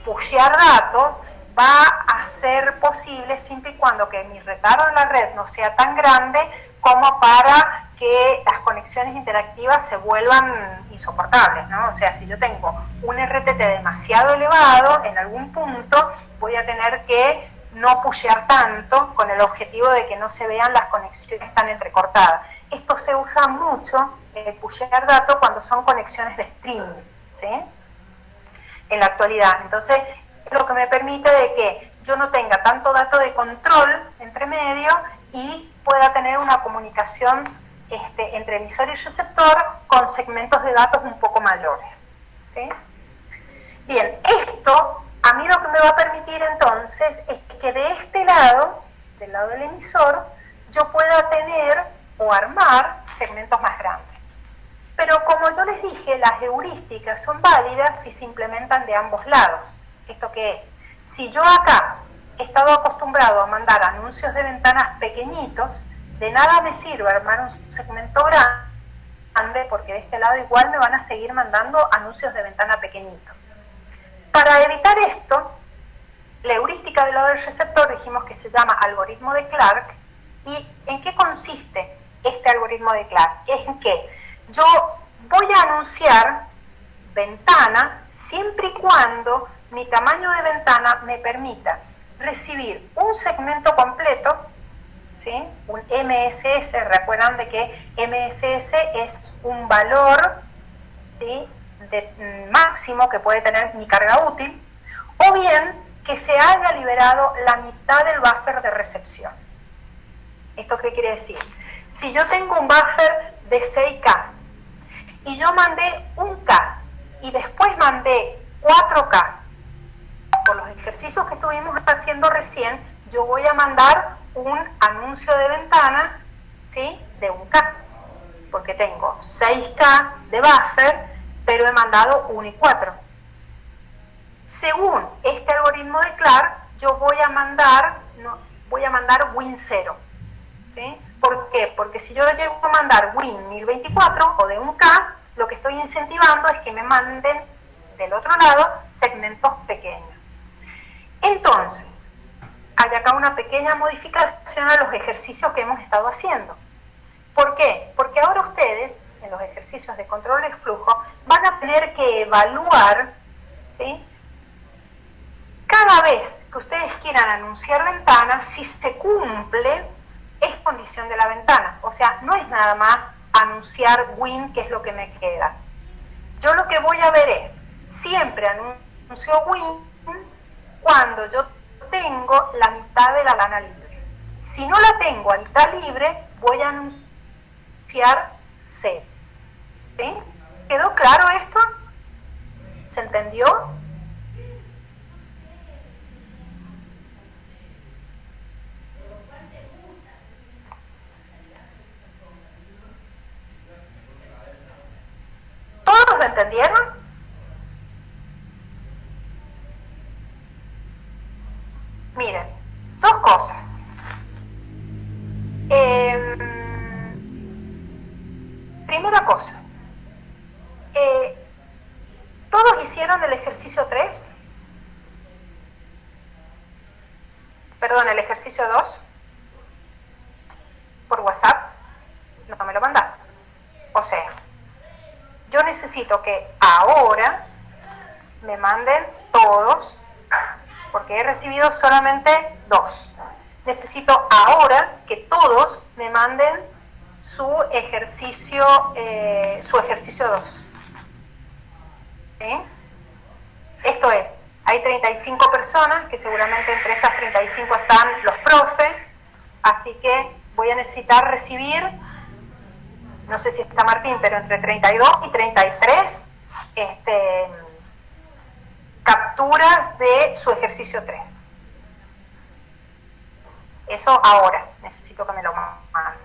pushear datos va a ser posible siempre y cuando que mi retardo en la red no sea tan grande como para que las conexiones interactivas se vuelvan insoportables, ¿no? O sea, si yo tengo un RTT demasiado elevado, en algún punto voy a tener que no pushear tanto con el objetivo de que no se vean las conexiones tan entrecortadas. Esto se usa mucho, pushear datos, cuando son conexiones de streaming, ¿sí?, en la actualidad. Entonces, lo que me permite de que yo no tenga tanto dato de control entre medio y pueda tener una comunicación entre emisor y receptor con segmentos de datos un poco mayores. ¿Sí? Bien, esto a mí lo que me va a permitir entonces es que de este lado, del lado del emisor, yo pueda tener o armar segmentos más grandes. Pero como yo les dije, las heurísticas son válidas si se implementan de ambos lados. ¿Esto qué es? Si yo acá he estado acostumbrado a mandar anuncios de ventanas pequeñitos, de nada me sirve armar un segmento grande, porque de este lado igual me van a seguir mandando anuncios de ventana pequeñitos. Para evitar esto, la heurística del lado del receptor dijimos que se llama algoritmo de Clark. ¿Y en qué consiste este algoritmo de Clark? Es en que yo voy a anunciar ventana siempre y cuando mi tamaño de ventana me permita recibir un segmento completo, ¿sí? Un MSS, recuerdan de que MSS es un valor, ¿sí?, de máximo que puede tener mi carga útil, o bien que se haya liberado la mitad del buffer de recepción. ¿Esto qué quiere decir? Si yo tengo un buffer de 6K y yo mandé 1K y después mandé 4K, por los ejercicios que estuvimos haciendo recién, yo voy a mandar un anuncio de ventana, ¿sí?, de 1K, porque tengo 6K de buffer, pero he mandado 1 y 4. Según este algoritmo de Clark, yo voy a mandar win 0. ¿Sí? ¿Por qué? Porque si yo llego a mandar win 1024 o de 1K, lo que estoy incentivando es que me manden del otro lado segmentos pequeños. Entonces, hay acá una pequeña modificación a los ejercicios que hemos estado haciendo. ¿Por qué? Porque ahora ustedes, en los ejercicios de control de flujo, van a tener que evaluar, ¿sí?, cada vez que ustedes quieran anunciar ventanas, si se cumple, es condición de la ventana. O sea, no es nada más anunciar win, que es lo que me queda. Yo lo que voy a ver es, siempre anuncio win cuando yo tengo la mitad de la lana libre. Si no la tengo a mitad libre, voy a anunciar 0. ¿Sí? ¿Quedó claro esto? ¿Se entendió? ¿Todos lo entendieron? Miren, dos cosas. Primera cosa, ¿todos hicieron el ejercicio 3? Perdón, el ejercicio 2 por WhatsApp. No me lo mandaron. O sea, yo necesito que ahora me manden todos, porque he recibido solamente 2. Necesito ahora que todos me manden su ejercicio 2. ¿Sí? Esto es, hay 35 personas, que seguramente entre esas 35 están los profes, así que voy a necesitar recibir, no sé si está Martín, pero entre 32 y 33 capturas de su ejercicio 3. Eso ahora, necesito que me lo mande.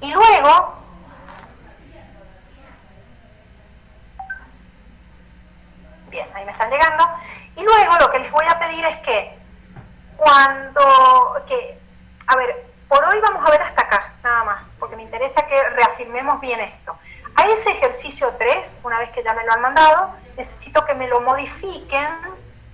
Y luego, bien, ahí me están llegando, y luego lo que les voy a pedir es que a ver, por hoy vamos a ver hasta acá, nada más, porque me interesa que reafirmemos bien esto. A ese ejercicio 3, una vez que ya me lo han mandado, necesito que me lo modifiquen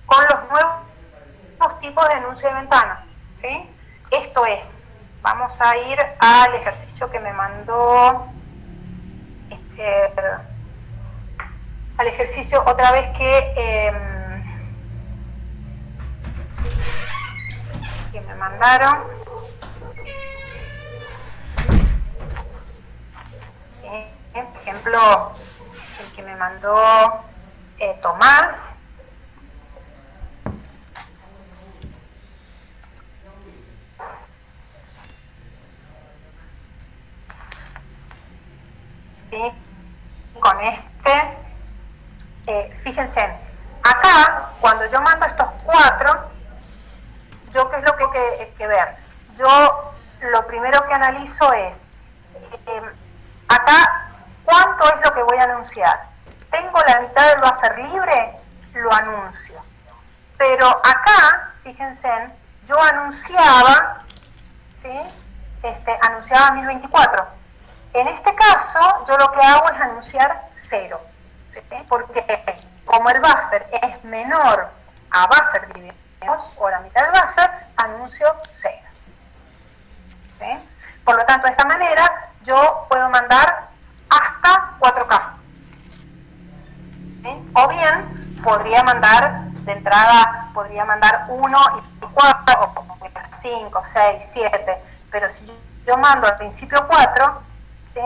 con los nuevos tipos de anuncio de ventana, ¿sí? Esto es, vamos a ir al ejercicio que me mandó, al ejercicio otra vez que me mandaron. ¿Sí? Por ejemplo, el que me mandó Tomás. ¿Sí? Con fíjense, acá, cuando yo mando estos 4, yo qué es lo que tengo que ver. Yo lo primero que analizo es, acá, ¿cuánto es lo que voy a anunciar? ¿Tengo la mitad del buffer libre? Lo anuncio. Pero acá, fíjense, yo anunciaba, ¿sí? Anunciaba 1024. En este caso, yo lo que hago es anunciar 0. ¿Sí? Porque como el buffer es menor a buffer dividido 2, o la mitad del buffer, anuncio 0. ¿Sí? Por lo tanto, de esta manera, yo puedo mandar hasta 4K. ¿Sí? O bien podría mandar de entrada, podría mandar 1 y 4, o 5, 6, 7, pero si yo mando al principio 4, ¿sí?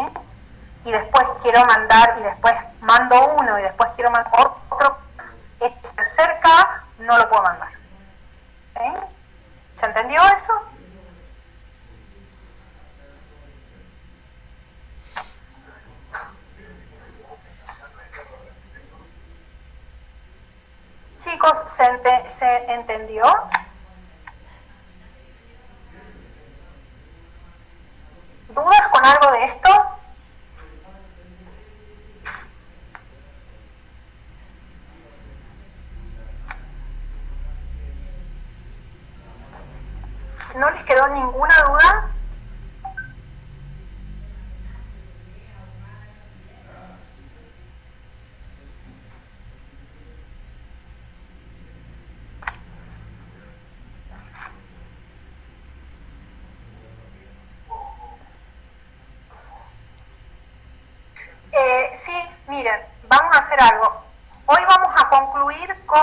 Y después quiero mandar, y después mando 1 y después quiero mandar otro, este tercer K no lo puedo mandar. ¿Sí? ¿Se entendió eso? Chicos, ¿se entendió? ¿Dudas con algo de esto? ¿No les quedó ninguna duda? Sí, miren, vamos a hacer algo. Hoy vamos a concluir con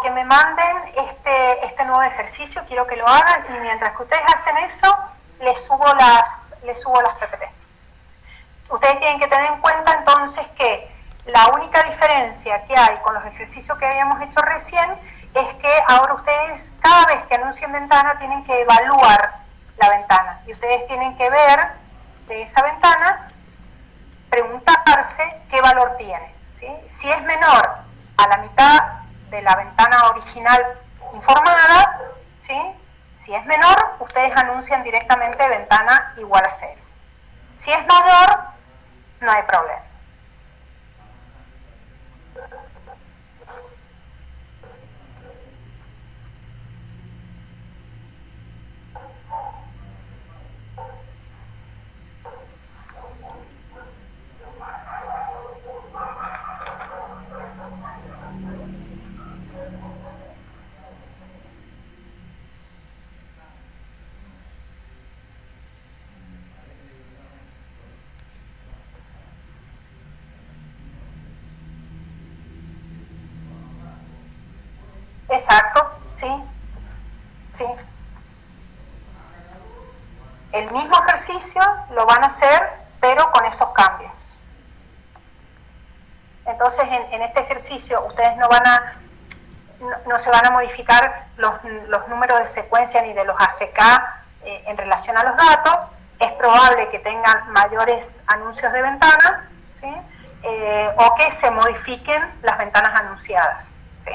que me manden este nuevo ejercicio. Quiero que lo hagan y mientras que ustedes hacen eso, les subo las PPT. Ustedes tienen que tener en cuenta entonces que la única diferencia que hay con los ejercicios que habíamos hecho recién es que ahora ustedes, cada vez que anuncien ventana, tienen que evaluar la ventana. Y ustedes tienen que ver de esa ventana, preguntarse qué valor tiene, ¿sí? Si es menor a la mitad de la ventana original informada, ¿sí? Si es menor, ustedes anuncian directamente ventana igual a 0. Si es mayor, no hay problema. Exacto, sí, sí. El mismo ejercicio lo van a hacer, pero con esos cambios. Entonces, en este ejercicio, ustedes no se van a modificar los números de secuencia ni de los ACK en relación a los datos. Es probable que tengan mayores anuncios de ventana, ¿sí? O que se modifiquen las ventanas anunciadas, ¿sí?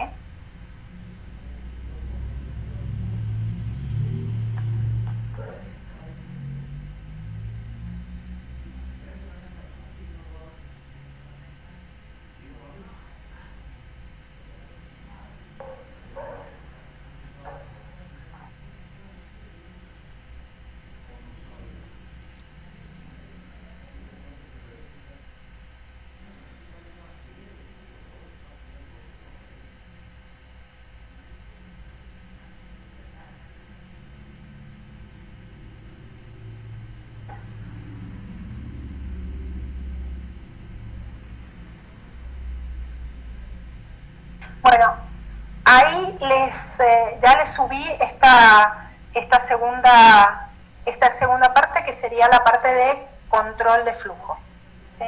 Bueno, ahí ya les subí esta segunda parte, que sería la parte de control de flujo, ¿sí?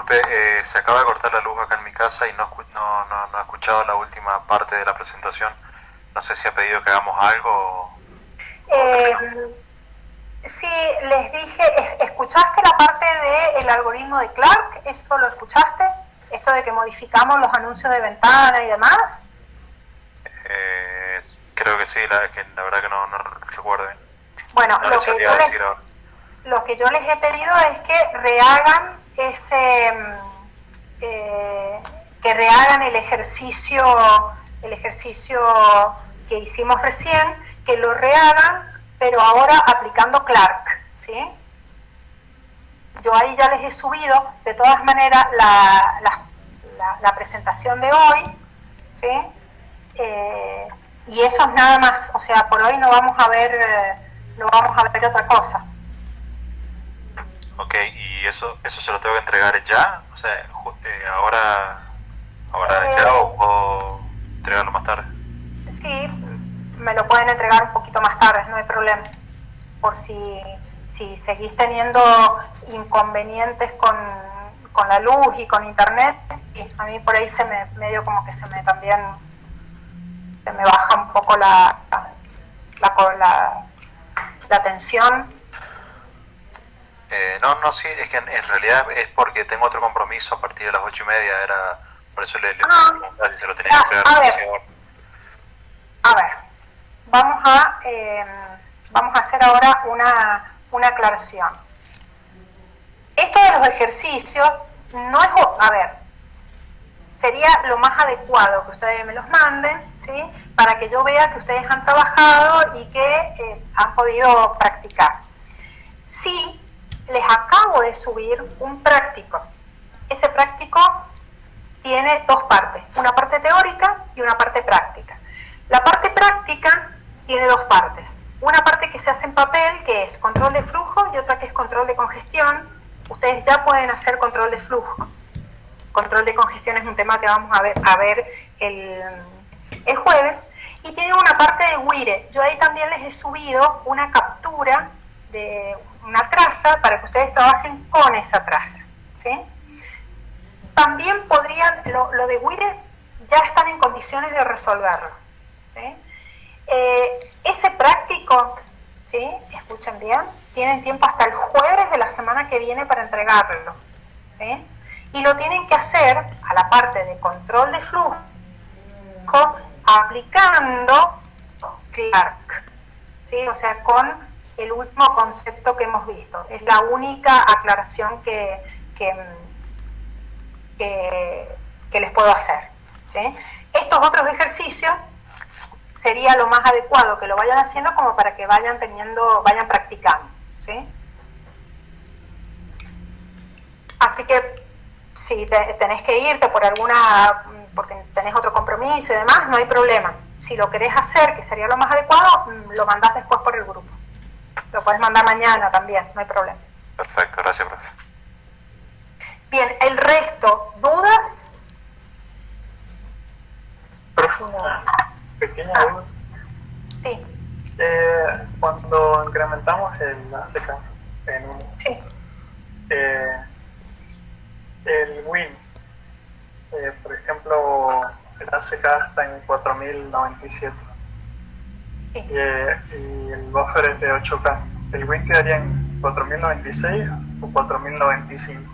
disculpe, se acaba de cortar la luz acá en mi casa y no he escuchado la última parte de la presentación. No sé si ha pedido que hagamos algo o... Sí, les dije, ¿escuchaste la parte del algoritmo de Clark? ¿Eso lo escuchaste? Esto de que modificamos los anuncios de ventana y demás. Creo que sí, la verdad que no recuerdo bien. Bueno, No lo que yo les he pedido es que rehagan el ejercicio que hicimos recién, que lo rehagan, pero ahora aplicando Clark, ¿sí? Yo ahí ya les he subido, de todas maneras, la presentación de hoy, ¿sí? Y eso es nada más, o sea, por hoy no vamos a ver otra cosa. Ok, ¿y eso se lo tengo que entregar ya? O sea, ahora ya o puedo entregarlo más tarde. Sí, me lo pueden entregar un poquito más tarde, no hay problema. Por si seguís teniendo inconvenientes con la luz y con internet, y a mí por ahí medio como que se me baja un poco la tensión. Sí, es que en realidad es porque tengo otro compromiso a partir de las 8:30, era por eso le preguntaba si se lo tenía que entregar. A ver, vamos a hacer ahora una aclaración. Esto de los ejercicios no es, sería lo más adecuado que ustedes me los manden, ¿sí? Para que yo vea que ustedes han trabajado y que han podido practicar. Sí, les acabo de subir un práctico. Ese práctico tiene dos partes, una parte teórica y una parte práctica. La parte práctica tiene dos partes. Una parte que se hace en papel, que es control de flujo, y otra que es control de congestión. Ustedes ya pueden hacer control de flujo. Control de congestión es un tema que vamos a ver el jueves. Y tiene una parte de WIRE. Yo ahí también les he subido una captura de una traza para que ustedes trabajen con esa traza, ¿sí? También podrían, lo de WIRE ya están en condiciones de resolverlo, ¿sí? Ese práctico, ¿sí? Escuchen bien, tienen tiempo hasta el jueves de la semana que viene para entregarlo, ¿sí? Y lo tienen que hacer a la parte de control de flujo aplicando Clark, ¿sí? O sea, con el último concepto que hemos visto. Es la única aclaración que les puedo hacer, ¿sí? Estos otros ejercicios sería lo más adecuado que lo vayan haciendo como para que vayan practicando, ¿sí? Así que si tenés que irte porque tenés otro compromiso y demás, no hay problema. Si lo querés hacer, que sería lo más adecuado, lo mandás después por el grupo. Lo puedes mandar mañana también, no hay problema. Perfecto, gracias, profe. Bien, el resto, ¿dudas? Profe, una pequeña duda. Sí. Cuando incrementamos el ACK en 1, Sí. el WIN, por ejemplo, el ACK está en 4097. Sí. Y el buffer es de 8K. ¿El WIN quedaría en 4096 o 4095?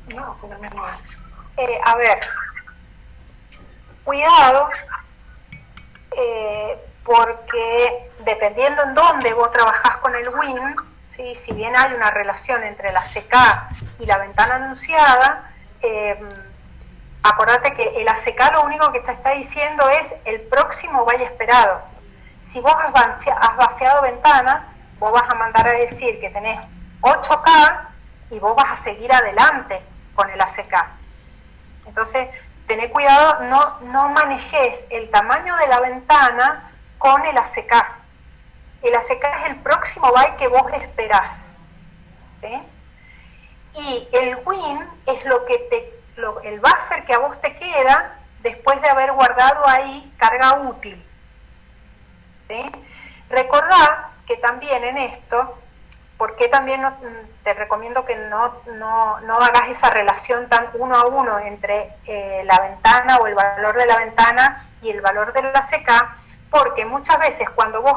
No, a ver, cuidado, porque dependiendo en dónde vos trabajás con el WIN, ¿sí? Si bien hay una relación entre la CK y la ventana anunciada, acordate que el ACK lo único que te está diciendo es el próximo valle esperado. Si vos has vaciado ventana, vos vas a mandar a decir que tenés 8K y vos vas a seguir adelante con el ACK. Entonces, tené cuidado, no manejes el tamaño de la ventana con el ACK. El ACK es el próximo byte que vos esperás, ¿sí? Y el WIN es el buffer que a vos te queda después de haber guardado ahí carga útil, ¿sí? Recordá que también en esto, por qué también te recomiendo que no hagas esa relación tan uno a uno entre la ventana o el valor de la ventana y el valor de la ACK, porque muchas veces cuando vos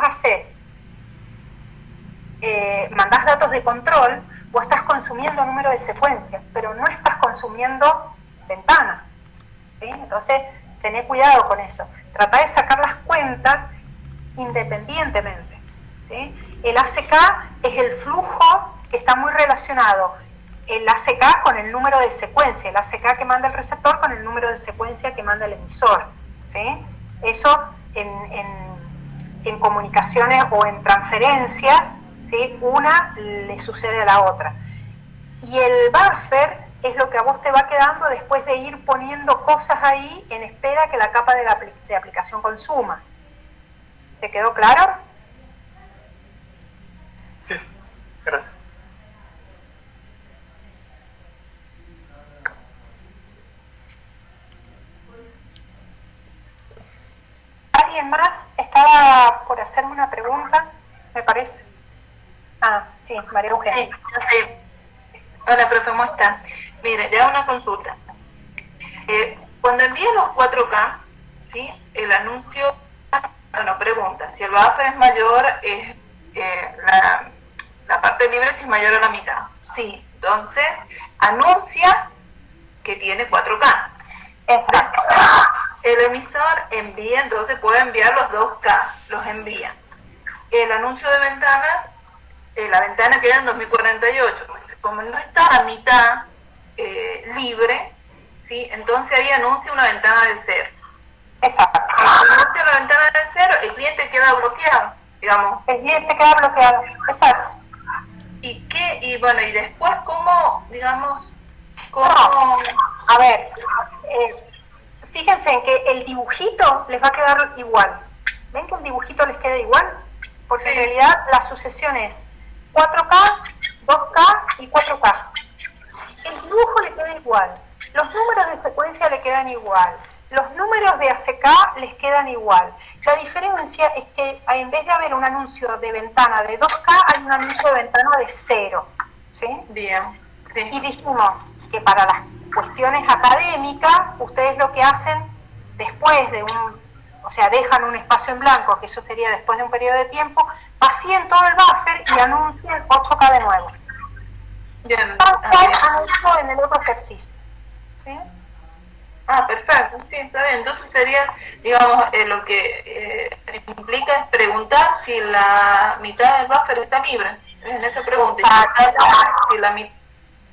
mandás datos de control, vos estás consumiendo número de secuencias, pero no estás consumiendo ventana, ¿sí? Entonces, tené cuidado con eso. Tratá de sacar las cuentas independientemente, ¿sí? El ACK es el flujo que está muy relacionado, el ACK con el número de secuencia, el ACK que manda el receptor con el número de secuencia que manda el emisor, ¿sí? Eso en comunicaciones o en transferencias, ¿sí? Una le sucede a la otra. Y el buffer es lo que a vos te va quedando después de ir poniendo cosas ahí en espera que la capa de aplicación consuma. ¿Te quedó claro? Sí, gracias. ¿Alguien más estaba por hacerme una pregunta? Me parece. Ah, sí, María Eugenia. Sí, yo sé. Hola, profe, ¿cómo está? Mire, le hago una consulta. Cuando envíe los 4K, ¿sí? El anuncio, bueno, pregunta, si el buffer es mayor, es la parte libre si es mayor a la mitad. Sí, entonces anuncia que tiene 4K. Exacto. El emisor envía, entonces puede enviar los 2K, los envía. El anuncio de ventana, la ventana queda en 2048. Como no está a mitad libre, ¿sí? Entonces ahí anuncia una ventana de cero. Exacto. Cuando anuncia la ventana de cero, el cliente queda bloqueado, digamos. El cliente queda bloqueado. Exacto. Y bueno, y después cómo, digamos, cómo... No. A ver, fíjense en que el dibujito les va a quedar igual. ¿Ven que un dibujito les queda igual? Porque sí. En realidad la sucesión es 4K, 2K y 4K. El dibujo le queda igual. Los números de secuencia le quedan igual. Los números de ACK les quedan igual. La diferencia es que en vez de haber un anuncio de ventana de 2K, hay un anuncio de ventana de 0. ¿Sí? Bien, sí. Y dijimos que para las cuestiones académicas, ustedes lo que hacen después de o sea, dejan un espacio en blanco, que eso sería después de un periodo de tiempo, vacíen todo el buffer y anuncien 8K de nuevo. Bien. Anuncio en el otro ejercicio. ¿Sí? Ah, perfecto, sí, está bien. Entonces sería, digamos, lo que implica es preguntar si la mitad del buffer está libre. En esa pregunta.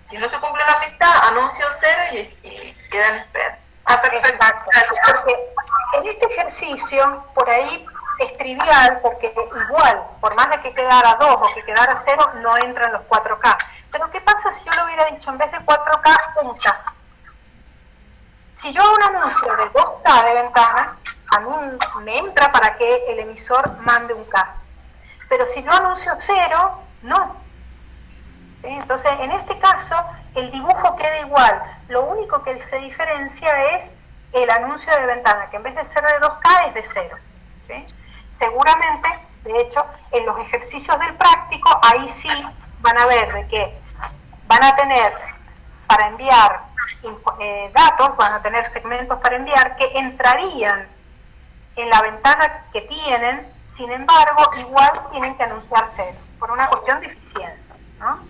Si no se cumple la mitad, anuncio 0 y queda en espera. Ah, perfecto. Exacto. Porque en este ejercicio, por ahí es trivial, porque igual, por más de que quedara 2 o que quedara 0, no entran los 4K. Pero ¿qué pasa si yo lo hubiera dicho en vez de 4K, 1K? Si yo hago un anuncio de 2K de ventana, a mí me entra para que el emisor mande un K. Pero si yo anuncio 0, no. ¿Sí? Entonces, en este caso, el dibujo queda igual. Lo único que se diferencia es el anuncio de ventana, que en vez de ser de 2K es de 0. ¿Sí? Seguramente, de hecho, en los ejercicios del práctico, ahí sí van a ver de que van a tener para enviar datos, van a tener segmentos para enviar que entrarían en la ventana que tienen, sin embargo, igual tienen que anunciar 0, por una cuestión de eficiencia, ¿no?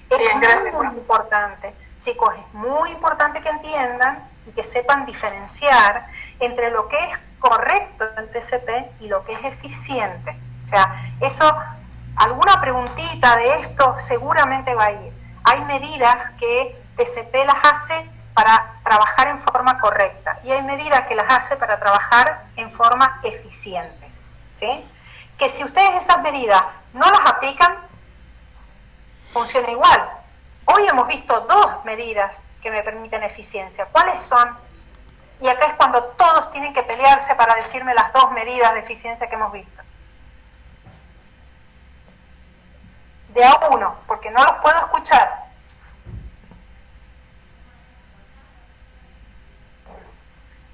Es muy importante, chicos, es muy importante que entiendan y que sepan diferenciar entre lo que es correcto en TCP y lo que es eficiente. O sea, eso, alguna preguntita de esto seguramente va a ir. Hay medidas que TCP las hace para trabajar en forma correcta y hay medidas que las hace para trabajar en forma eficiente, ¿sí? Que si ustedes esas medidas no las aplican, funciona igual. Hoy hemos visto 2 medidas que me permiten eficiencia. ¿Cuáles son? Y acá es cuando todos tienen que pelearse para decirme las 2 medidas de eficiencia que hemos visto. De a uno, porque no los puedo escuchar.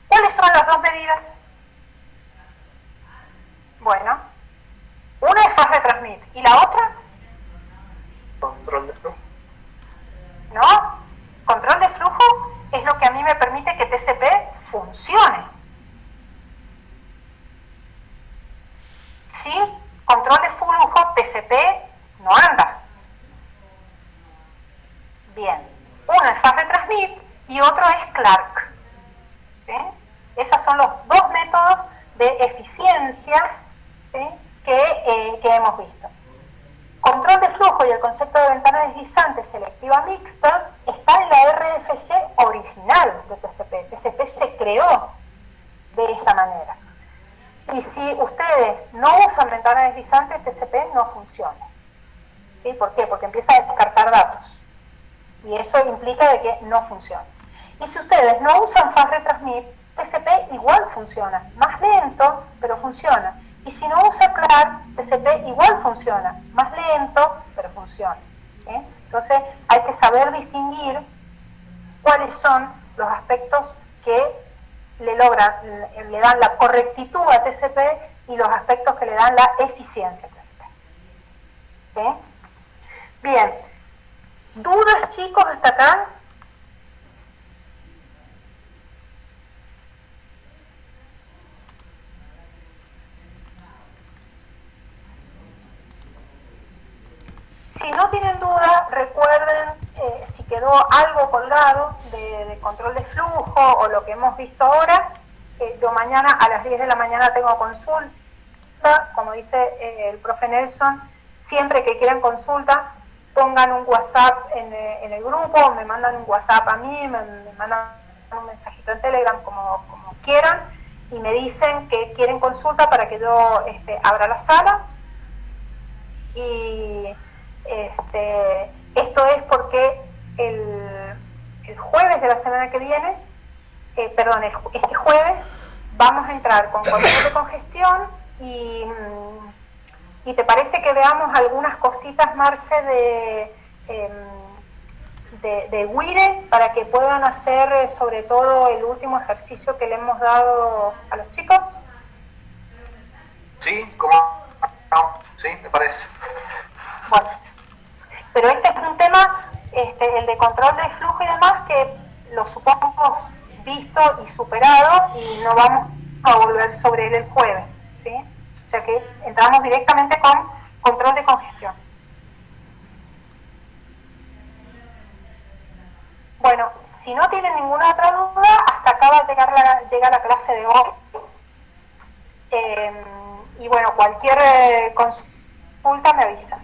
¿Cuáles son las 2 medidas? Bueno, una es fast retransmit y la otra funcione. Sin control de flujo, TCP no anda. Bien, uno es Fast Retransmit y otro es Clark. ¿Sí? Esos son los dos métodos de eficiencia, ¿sí?, que hemos visto. Control de flujo y el concepto de ventana deslizante selectiva mixta está en la RFC original de TCP. TCP se creó de esa manera. Y si ustedes no usan ventana deslizante, TCP no funciona. ¿Sí? ¿Por qué? Porque empieza a descartar datos. Y eso implica de que no funciona. Y si ustedes no usan Fast Retransmit, TCP igual funciona. Más lento, pero funciona. Y si no usa Clark, TCP igual funciona. Más lento, pero funciona. ¿Sí? Entonces hay que saber distinguir cuáles son los aspectos que le dan la correctitud a TCP y los aspectos que le dan la eficiencia a TCP. ¿Sí? Bien. ¿Dudas, chicos, hasta acá? Si no tienen duda, recuerden, si quedó algo colgado de control de flujo o lo que hemos visto ahora, yo mañana a las 10 de la mañana tengo consulta, como dice el profe Nelson, siempre que quieran consulta, pongan un WhatsApp en el grupo, me mandan un WhatsApp a mí, me mandan un mensajito en Telegram, como quieran, y me dicen que quieren consulta para que yo abra la sala. Y esto es porque el jueves de la semana que viene, este jueves, vamos a entrar con control de congestión y te parece que veamos algunas cositas, Marce, de WIRE para que puedan hacer sobre todo el último ejercicio que le hemos dado a los chicos. Sí, ¿cómo no? Sí, me parece. Bueno, pero este es un tema, el de control de flujo y demás, que lo supongamos visto y superado y no vamos a volver sobre él el jueves, ¿sí? O sea que entramos directamente con control de congestión. Bueno, si no tienen ninguna otra duda, hasta acá va a llegar la clase de hoy. Y bueno, cualquier consulta me avisa.